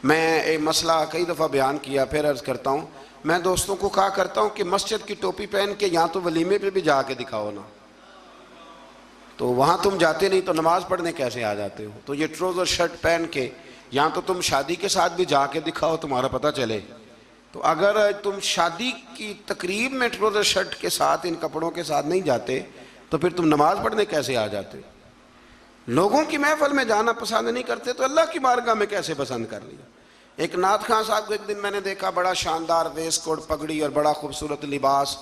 میں ایک مسئلہ کئی دفعہ بیان کیا، پھر عرض کرتا ہوں، میں دوستوں کو کہا کرتا ہوں کہ مسجد کی ٹوپی پہن کے یہاں تو ولیمے پہ بھی جا کے دکھاؤ نا، تو وہاں تم جاتے نہیں تو نماز پڑھنے کیسے آ جاتے ہو؟ تو یہ ٹروزر شرٹ پہن کے یہاں تو تم شادی کے ساتھ بھی جا کے دکھاؤ، تمہارا پتہ چلے۔ تو اگر تم شادی کی تقریب میں ٹروزر شرٹ کے ساتھ ان کپڑوں کے ساتھ نہیں جاتے تو پھر تم نماز پڑھنے کیسے آ جاتے؟ لوگوں کی محفل میں جانا پسند نہیں کرتے تو اللہ کی بارگاہ میں کیسے پسند کر لیا؟ ایک نعت خان صاحب کو ایک دن میں نے دیکھا، بڑا شاندار ویسٹ کوٹ پگڑی اور بڑا خوبصورت لباس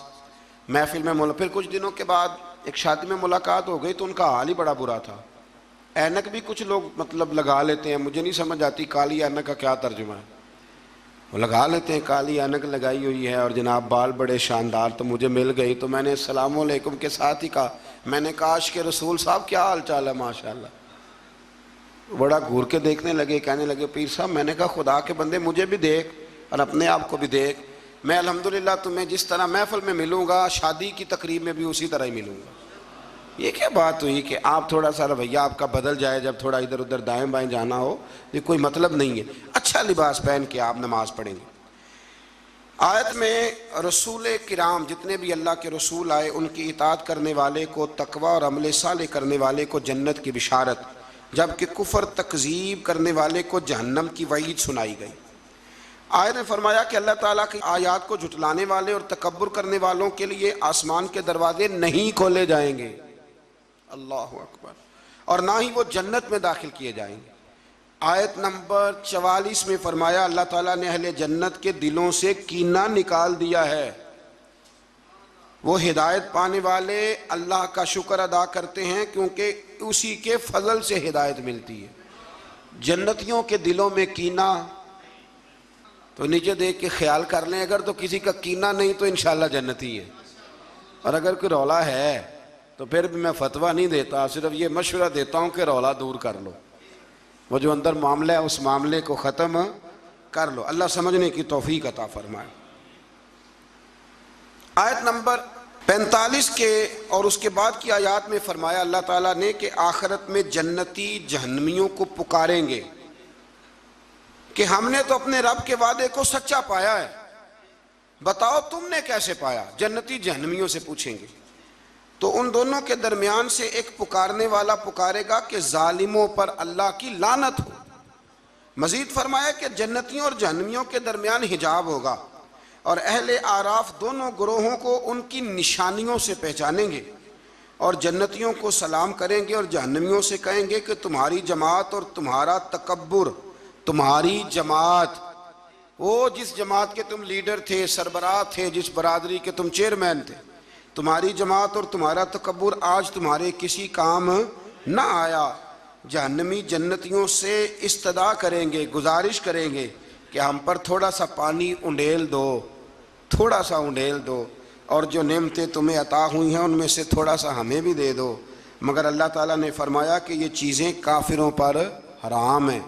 محفل میں پھر کچھ دنوں کے بعد ایک شادی میں ملاقات ہو گئی تو ان کا حال ہی بڑا برا تھا۔ اینک بھی کچھ لوگ مطلب لگا لیتے ہیں، مجھے نہیں سمجھ آتی کالی اینک کا کیا ترجمہ ہے، وہ لگا لیتے ہیں، کالی اینک لگائی ہوئی ہے اور جناب بال بڑے شاندار۔ تو مجھے مل گئی تو میں نے السلام علیکم کے ساتھ ہی کہا، میں نے کہا عاشق رسول صاحب کیا حال چال ہے؟ ماشاءاللہ۔ بڑا گھور کے دیکھنے لگے، کہنے لگے پیر صاحب، میں نے کہا خدا کے بندے مجھے بھی دیکھ اور اپنے آپ کو بھی دیکھ، میں الحمدللہ تمہیں جس طرح محفل میں ملوں گا شادی کی تقریب میں بھی اسی طرح ہی ملوں گا۔ یہ کیا بات ہوئی کہ آپ تھوڑا سا رویہ آپ کا بدل جائے جب تھوڑا ادھر ادھر دائیں بائیں جانا ہو؟ یہ کوئی مطلب نہیں ہے۔ اچھا لباس پہن کے آپ نماز پڑھیں گے۔ آیت میں رسول کرام جتنے بھی اللہ کے رسول آئے ان کی اطاعت کرنے والے کو تقوی اور عمل صالح کرنے والے کو جنت کی بشارت، جبکہ کفر تکذیب کرنے والے کو جہنم کی وعید سنائی گئی۔ آیت نے فرمایا کہ اللہ تعالیٰ کی آیات کو جھٹلانے والے اور تکبر کرنے والوں کے لیے آسمان کے دروازے نہیں کھولے جائیں گے، اللہ اکبر، اور نہ ہی وہ جنت میں داخل کیے جائیں گے۔ آیت نمبر 44 میں فرمایا اللہ تعالیٰ نے اہل جنت کے دلوں سے کینہ نکال دیا ہے۔ وہ ہدایت پانے والے اللہ کا شکر ادا کرتے ہیں کیونکہ اسی کے فضل سے ہدایت ملتی ہے۔ جنتیوں کے دلوں میں کینہ، تو نیچے دیکھ کے خیال کر لیں، اگر تو کسی کا کینہ نہیں تو انشاءاللہ جنتی ہے، اور اگر کوئی رولا ہے تو پھر بھی میں فتویٰ نہیں دیتا، صرف یہ مشورہ دیتا ہوں کہ رولا دور کر لو، وہ جو اندر معاملہ ہے اس معاملے کو ختم کر لو۔ اللہ سمجھنے کی توفیق عطا فرمائے۔ آیت نمبر 45 کے اور اس کے بعد کی آیات میں فرمایا اللہ تعالیٰ نے کہ آخرت میں جنتی جہنمیوں کو پکاریں گے کہ ہم نے تو اپنے رب کے وعدے کو سچا پایا ہے، بتاؤ تم نے کیسے پایا؟ جنتی جہنمیوں سے پوچھیں گے۔ تو ان دونوں کے درمیان سے ایک پکارنے والا پکارے گا کہ ظالموں پر اللہ کی لعنت ہو۔ مزید فرمایا کہ جنتیوں اور جہنمیوں کے درمیان حجاب ہوگا، اور اہل اعراف دونوں گروہوں کو ان کی نشانیوں سے پہچانیں گے، اور جنتیوں کو سلام کریں گے اور جہنمیوں سے کہیں گے کہ تمہاری جماعت اور تمہارا تکبر، تمہاری جماعت، وہ جس جماعت کے تم لیڈر تھے، سربراہ تھے، جس برادری کے تم چیئرمین تھے، تمہاری جماعت اور تمہارا تکبر آج تمہارے کسی کام نہ آیا۔ جہنمی جنتیوں سے استدعا کریں گے، گزارش کریں گے کہ ہم پر تھوڑا سا پانی انڈیل دو، تھوڑا سا انڈیل دو، اور جو نعمتیں تمہیں عطا ہوئی ہیں ان میں سے تھوڑا سا ہمیں بھی دے دو۔ مگر اللہ تعالیٰ نے فرمایا کہ یہ چیزیں کافروں پر حرام ہیں،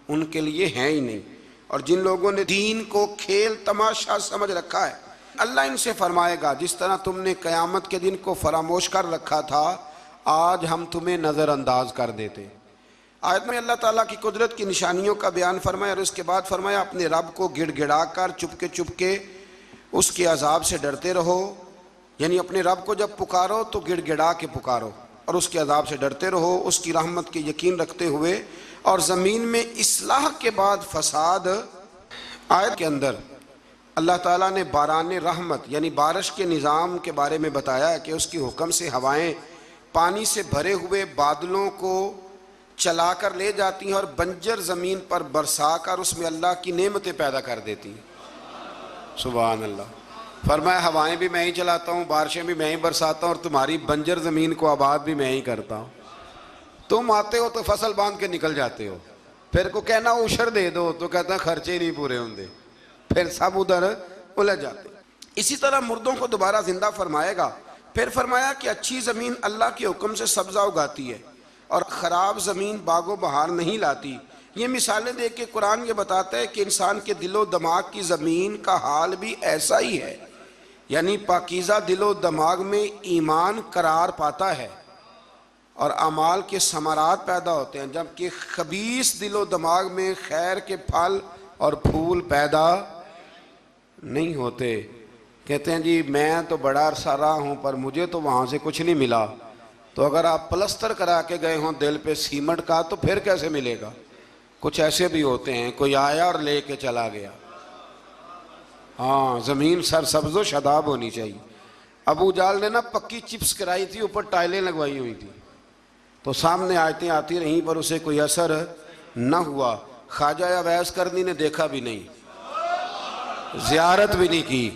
ان کے لیے ہیں ہی نہیں۔ اور جن لوگوں نے دین کو کھیل تماشا سمجھ رکھا ہے، اللہ ان سے فرمائے گا جس طرح تم نے قیامت کے دن کو فراموش کر رکھا تھا، آج ہم تمہیں نظر انداز کر دیتے۔ آیت میں اللہ تعالیٰ کی قدرت کی نشانیوں کا بیان فرمایا، اور اس کے بعد فرمایا اپنے رب کو گڑ گڑا کر چپ کے اس کے عذاب سے ڈرتے رہو، یعنی اپنے رب کو جب پکارو تو گڑ گڑا کے پکارو اور اس کے عذاب سے ڈرتے رہو، اس کی رحمت کے یقین رکھتے ہوئے، اور زمین میں اصلاح کے بعد فساد۔ آیت کے اندر اللہ تعالیٰ نے باران رحمت یعنی بارش کے نظام کے بارے میں بتایا کہ اس کی حکم سے ہوائیں پانی سے بھرے ہوئے بادلوں کو چلا کر لے جاتی ہیں اور بنجر زمین پر برسا کر اس میں اللہ کی نعمتیں پیدا کر دیتی ہیں۔ سبحان اللہ۔ فرمایا ہوائیں بھی میں ہی چلاتا ہوں، بارشیں بھی میں ہی برساتا ہوں، اور تمہاری بنجر زمین کو آباد بھی میں ہی کرتا ہوں۔ تم آتے ہو تو فصل باندھ کے نکل جاتے ہو، پھر کو کہنا عشر دے دو تو کہتا ہے خرچے نہیں پورے ہوندے، پھر سب ادھر الجھ جاتے۔ اسی طرح مردوں کو دوبارہ زندہ فرمائے گا۔ پھر فرمایا کہ اچھی زمین اللہ کے حکم سے سبزہ اگاتی ہے اور خراب زمین باغ و بہار نہیں لاتی۔ یہ مثالیں دے کے قرآن یہ بتاتا ہے کہ انسان کے دل و دماغ کی زمین کا حال بھی ایسا ہی ہے، یعنی پاکیزہ دل و دماغ میں ایمان قرار پاتا ہے اور اعمال کے ثمرات پیدا ہوتے ہیں، جبکہ خبیث دل و دماغ میں خیر کے پھل اور پھول پیدا نہیں ہوتے۔ کہتے ہیں جی میں تو بڑا عرصہ رہا ہوں پر مجھے تو وہاں سے کچھ نہیں ملا، تو اگر آپ پلستر کرا کے گئے ہوں دل پہ سیمنٹ کا تو پھر کیسے ملے گا؟ کچھ ایسے بھی ہوتے ہیں، کوئی آیا اور لے کے چلا گیا۔ ہاں، زمین سرسبز و شاداب ہونی چاہیے۔ ابو جال نے نا پکی چپس کرائی تھی، اوپر ٹائلیں لگوائی ہوئی تھی، تو سامنے آیتیں آتی رہیں پر اسے کوئی اثر نہ ہوا۔ خواجہ اویس کرنی نے دیکھا بھی نہیں، زیارت بھی نہیں کی،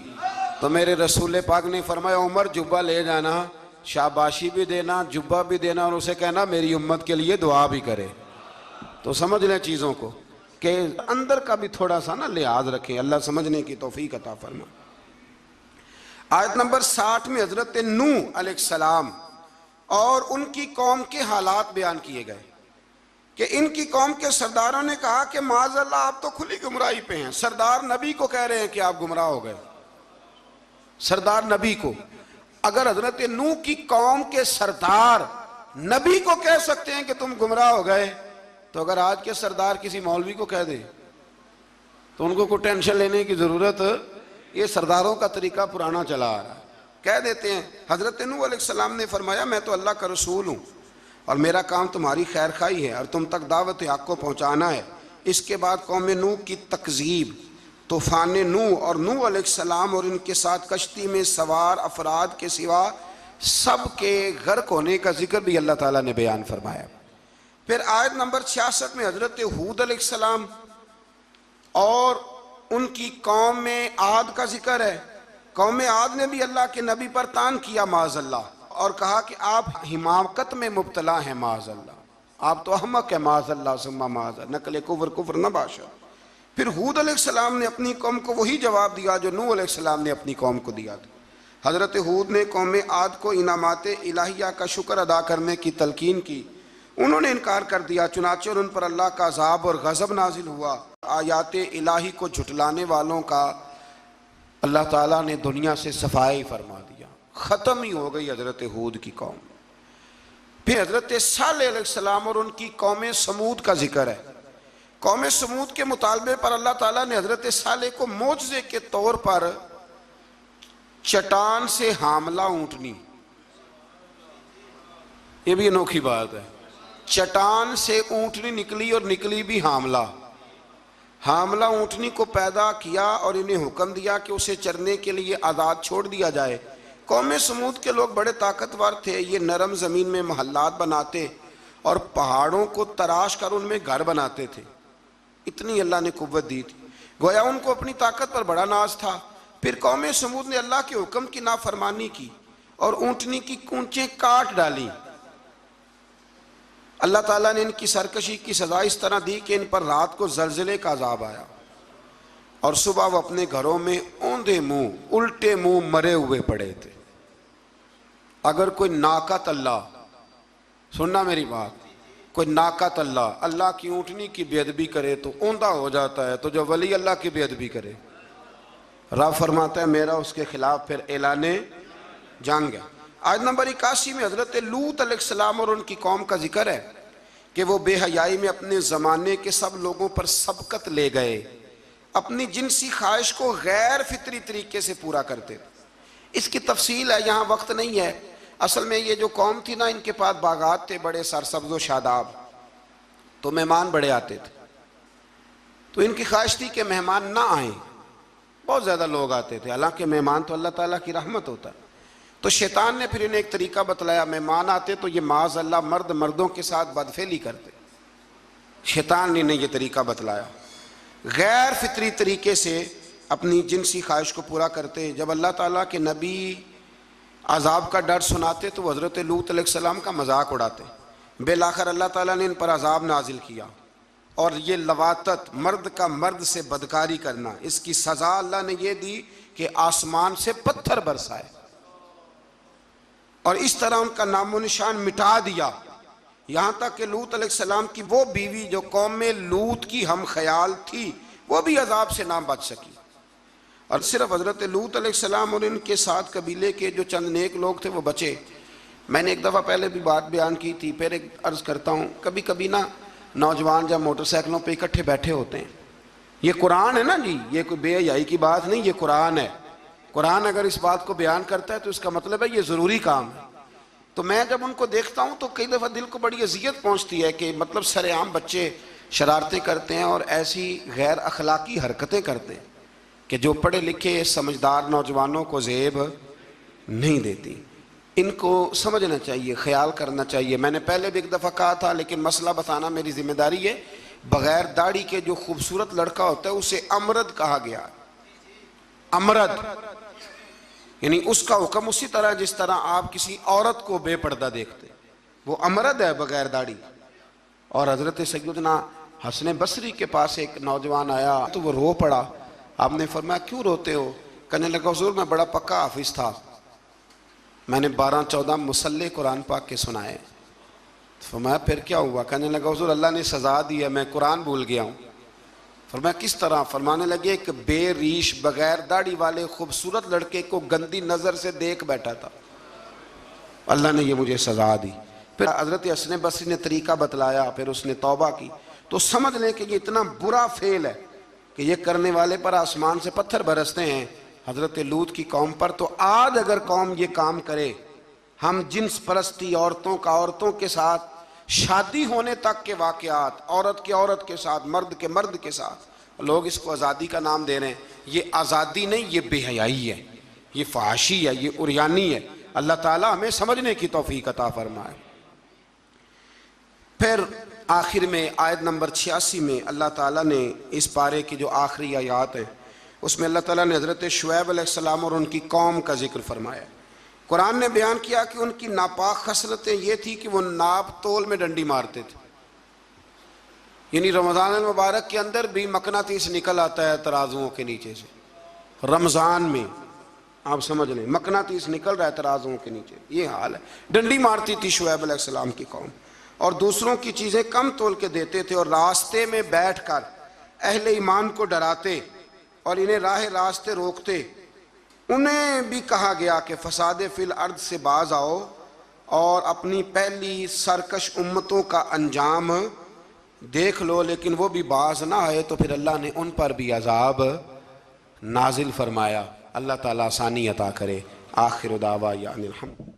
تو میرے رسول پاک نے فرمایا عمر جبہ لے جانا، شاباشی بھی دینا، جبہ بھی دینا، اور اسے کہنا میری امت کے لیے دعا بھی کرے۔ تو سمجھ لیں چیزوں کو کہ اندر کا بھی تھوڑا سا نا لحاظ رکھیں۔ اللہ سمجھنے کی توفیق عطا فرمائے۔ آیت نمبر 60 میں حضرت نوح علیہ السلام اور ان کی قوم کے حالات بیان کیے گئے کہ ان کی قوم کے سرداروں نے کہا کہ معاذ اللہ آپ تو کھلی گمراہی پہ ہیں۔ سردار نبی کو کہہ رہے ہیں کہ آپ گمراہ ہو گئے، سردار نبی کو۔ اگر حضرت نوح کی قوم کے سردار نبی کو کہہ سکتے ہیں کہ تم گمراہ ہو گئے، تو اگر آج کے سردار کسی مولوی کو کہہ دیں تو ان کو کوئی ٹینشن لینے کی ضرورت، یہ سرداروں کا طریقہ پرانا چلا آ رہا ہے، کہہ دیتے ہیں۔ حضرت نوح علیہ السلام نے فرمایا میں تو اللہ کا رسول ہوں اور میرا کام تمہاری خیر خواہی ہے اور تم تک دعوت حق کو پہنچانا ہے۔ اس کے بعد قوم نوح کی تکذیب، طوفان نوح اور نوح علیہ السلام اور ان کے ساتھ کشتی میں سوار افراد کے سوا سب کے غرق ہونے کا ذکر بھی اللہ تعالیٰ نے بیان فرمایا۔ پھر آیت نمبر 66 میں حضرت ہود علیہ السلام اور ان کی قوم عاد کا ذکر ہے۔ قوم عاد نے بھی اللہ کے نبی پر طعن کیا معاذ اللہ، اور کہا کہ آپ حماقت میں مبتلا ہیں معاذ اللہ، آپ تو احمق ہیں معاذ اللہ ثم معاذ اللہ، نقل کفر نہ باشا۔ پھر ہود علیہ السلام نے اپنی قوم کو وہی جواب دیا جو نوح علیہ السلام نے اپنی قوم کو دیا تھا۔ حضرت ہود نے قوم عاد کو انعامات الہیہ کا شکر ادا کرنے کی تلقین کی، انہوں نے انکار کر دیا، چنانچہ ان پر اللہ کا عذاب اور غضب نازل ہوا۔ آیات الہی کو جھٹلانے والوں کا اللہ تعالیٰ نے دنیا سے صفائی فرما دیا، ختم ہی ہو گئی حضرت ہود کی قوم۔ پھر حضرت صالح علیہ السلام اور ان کی قوم سمود کا ذکر ہے۔ قوم سمود کے مطالبے پر اللہ تعالیٰ نے حضرت صالح کو معجزے کے طور پر چٹان سے حاملہ اونٹنی، یہ بھی انوکھی بات ہے، چٹان سے اونٹنی نکلی اور نکلی بھی حاملہ۔ حاملہ اونٹنی کو پیدا کیا اور انہیں حکم دیا کہ اسے چرنے کے لیے آزاد چھوڑ دیا جائے۔ قوم سمود کے لوگ بڑے طاقتور تھے، یہ نرم زمین میں محلات بناتے اور پہاڑوں کو تراش کر ان میں گھر بناتے تھے، اتنی اللہ نے قوت دی تھی، گویا ان کو اپنی طاقت پر بڑا ناز تھا۔ پھر قوم سمود نے اللہ کے حکم کی نافرمانی کی اور اونٹنی کی کونچیں کاٹ ڈالیں۔ اللہ تعالیٰ نے ان کی سرکشی کی سزا اس طرح دی کہ ان پر رات کو زلزلے کا عذاب آیا، اور صبح وہ اپنے گھروں میں اوندے منہ الٹے منہ مرے ہوئے پڑے تھے۔ اگر کوئی ناقت اللہ، سننا میری بات، کوئی ناقت اللہ کی اونٹنی کی بے ادبی کرے تو اوندا ہو جاتا ہے، تو جو ولی اللہ کی بے ادبی کرے، رب فرماتا ہے میرا اس کے خلاف پھر اعلان جنگ ہے۔ آیت نمبر 81 میں حضرت لوط علیہ السلام اور ان کی قوم کا ذکر ہے کہ وہ بے حیائی میں اپنے زمانے کے سب لوگوں پر سبقت لے گئے، اپنی جنسی خواہش کو غیر فطری طریقے سے پورا کرتے تھے۔ اس کی تفصیل ہے، یہاں وقت نہیں ہے۔ اصل میں یہ جو قوم تھی نا، ان کے پاس باغات تھے بڑے سرسبز و شاداب، تو مہمان بڑے آتے تھے، تو ان کی خواہش تھی کہ مہمان نہ آئیں، بہت زیادہ لوگ آتے تھے، حالانکہ مہمان تو اللہ تعالیٰ کی رحمت ہوتا ہے۔ تو شیطان نے پھر انہیں ایک طریقہ بتلایا، مہمان آتے تو یہ معاذ اللہ مردوں کے ساتھ بدفعلی کرتے، شیطان نے انہیں یہ طریقہ بتلایا، غیر فطری طریقے سے اپنی جنسی خواہش کو پورا کرتے۔ جب اللہ تعالیٰ کے نبی عذاب کا ڈر سناتے تو حضرت لوط علیہ السلام کا مذاق اڑاتے، بالآخر اللہ تعالیٰ نے ان پر عذاب نازل کیا، اور یہ لواطت، مرد کا مرد سے بدکاری کرنا، اس کی سزا اللہ نے یہ دی کہ آسمان سے پتھر برسائے، اور اس طرح ان کا نام و نشان مٹا دیا، یہاں تک کہ لوط علیہ السلام کی وہ بیوی جو قوم میں لوط کی ہم خیال تھی، وہ بھی عذاب سے نہ بچ سکی۔ اور صرف حضرت لوط علیہ السلام اور ان کے ساتھ قبیلے کے جو چند نیک لوگ تھے وہ بچے۔ میں نے ایک دفعہ پہلے بھی بات بیان کی تھی، پھر ایک عرض کرتا ہوں، کبھی کبھی نا نوجوان جب موٹر سائیکلوں پہ اکٹھے بیٹھے ہوتے ہیں، یہ قرآن ہے نا جی، یہ کوئی بے حیائی کی بات نہیں، یہ قرآن ہے۔ قرآن اگر اس بات کو بیان کرتا ہے تو اس کا مطلب ہے یہ ضروری کام ہے۔ تو میں جب ان کو دیکھتا ہوں تو کئی دفعہ دل کو بڑی اذیت پہنچتی ہے کہ مطلب سر عام بچے شرارتیں کرتے ہیں اور ایسی غیر اخلاقی حرکتیں کرتے ہیں کہ جو پڑھے لکھے سمجھدار نوجوانوں کو زیب نہیں دیتی۔ ان کو سمجھنا چاہیے، خیال کرنا چاہیے۔ میں نے پہلے بھی ایک دفعہ کہا تھا، لیکن مسئلہ بتانا میری ذمہ داری ہے، بغیر داڑھی کے جو خوبصورت لڑکا ہوتا ہے اسے امرد کہا گیا، امرد، یعنی اس کا حکم اسی طرح جس طرح آپ کسی عورت کو بے پردہ دیکھتے، وہ امرد ہے بغیر داڑھی۔ اور حضرت سیدنا حسن بصری کے پاس ایک نوجوان آیا تو وہ رو پڑا، آپ نے فرمایا کیوں روتے ہو؟ کہنے لگا حضور میں بڑا پکا حافظ تھا، میں نے 12-14 مصلے قرآن پاک کے سنائے۔ فرمایا پھر کیا ہوا؟ کہنے لگا حضور اللہ نے سزا دی ہے، میں قرآن بھول گیا ہوں۔ فرمایا کس طرح؟ فرمانے لگے ایک بے ریش بغیر داڑھی والے خوبصورت لڑکے کو گندی نظر سے دیکھ بیٹھا تھا، اللہ نے یہ مجھے سزا دی۔ پھر حضرت حسن بصری نے طریقہ بتلایا، پھر اس نے توبہ کی، تو سمجھ لیں کہ یہ اتنا برا فعل ہے کہ یہ کرنے والے پر آسمان سے پتھر برستے ہیں۔ حضرت لوط کی قوم پر تو آج اگر قوم یہ کام کرے، ہم جنس پرستی، عورتوں کے ساتھ شادی ہونے تک کے واقعات، عورت کے عورت کے ساتھ، مرد کے مرد کے ساتھ، لوگ اس کو آزادی کا نام دے رہے ہیں۔ یہ آزادی نہیں، یہ بے حیائی ہے، یہ فحاشی ہے، یہ عریانی ہے۔ اللہ تعالیٰ ہمیں سمجھنے کی توفیق عطا فرمائے۔ پھر آخر میں آیت نمبر 86 میں اللہ تعالیٰ نے اس پارے کی جو آخری آیات ہیں اس میں اللہ تعالیٰ نے حضرت شعیب علیہ السلام اور ان کی قوم کا ذکر فرمایا۔ قرآن نے بیان کیا کہ ان کی ناپاک خصلتیں یہ تھی کہ وہ ناپ تول میں ڈنڈی مارتے تھے، یعنی رمضان المبارک کے اندر بھی مقناطیس نکل آتا ہے ترازوؤں کے نیچے سے، رمضان میں آپ سمجھ لیں مقناطیس نکل رہا ہے ترازوؤں کے نیچے، یہ حال ہے۔ ڈنڈی مارتی تھی شعیب علیہ السلام کی قوم، اور دوسروں کی چیزیں کم تول کے دیتے تھے، اور راستے میں بیٹھ کر اہل ایمان کو ڈراتے اور انہیں راہ راستے روکتے۔ انہیں بھی کہا گیا کہ فساد فی الارض سے باز آؤ اور اپنی پہلی سرکش امتوں کا انجام دیکھ لو، لیکن وہ بھی باز نہ آئے تو پھر اللہ نے ان پر بھی عذاب نازل فرمایا۔ اللہ تعالیٰ آسانی عطا کرے۔ آخر دعوانا الحمد۔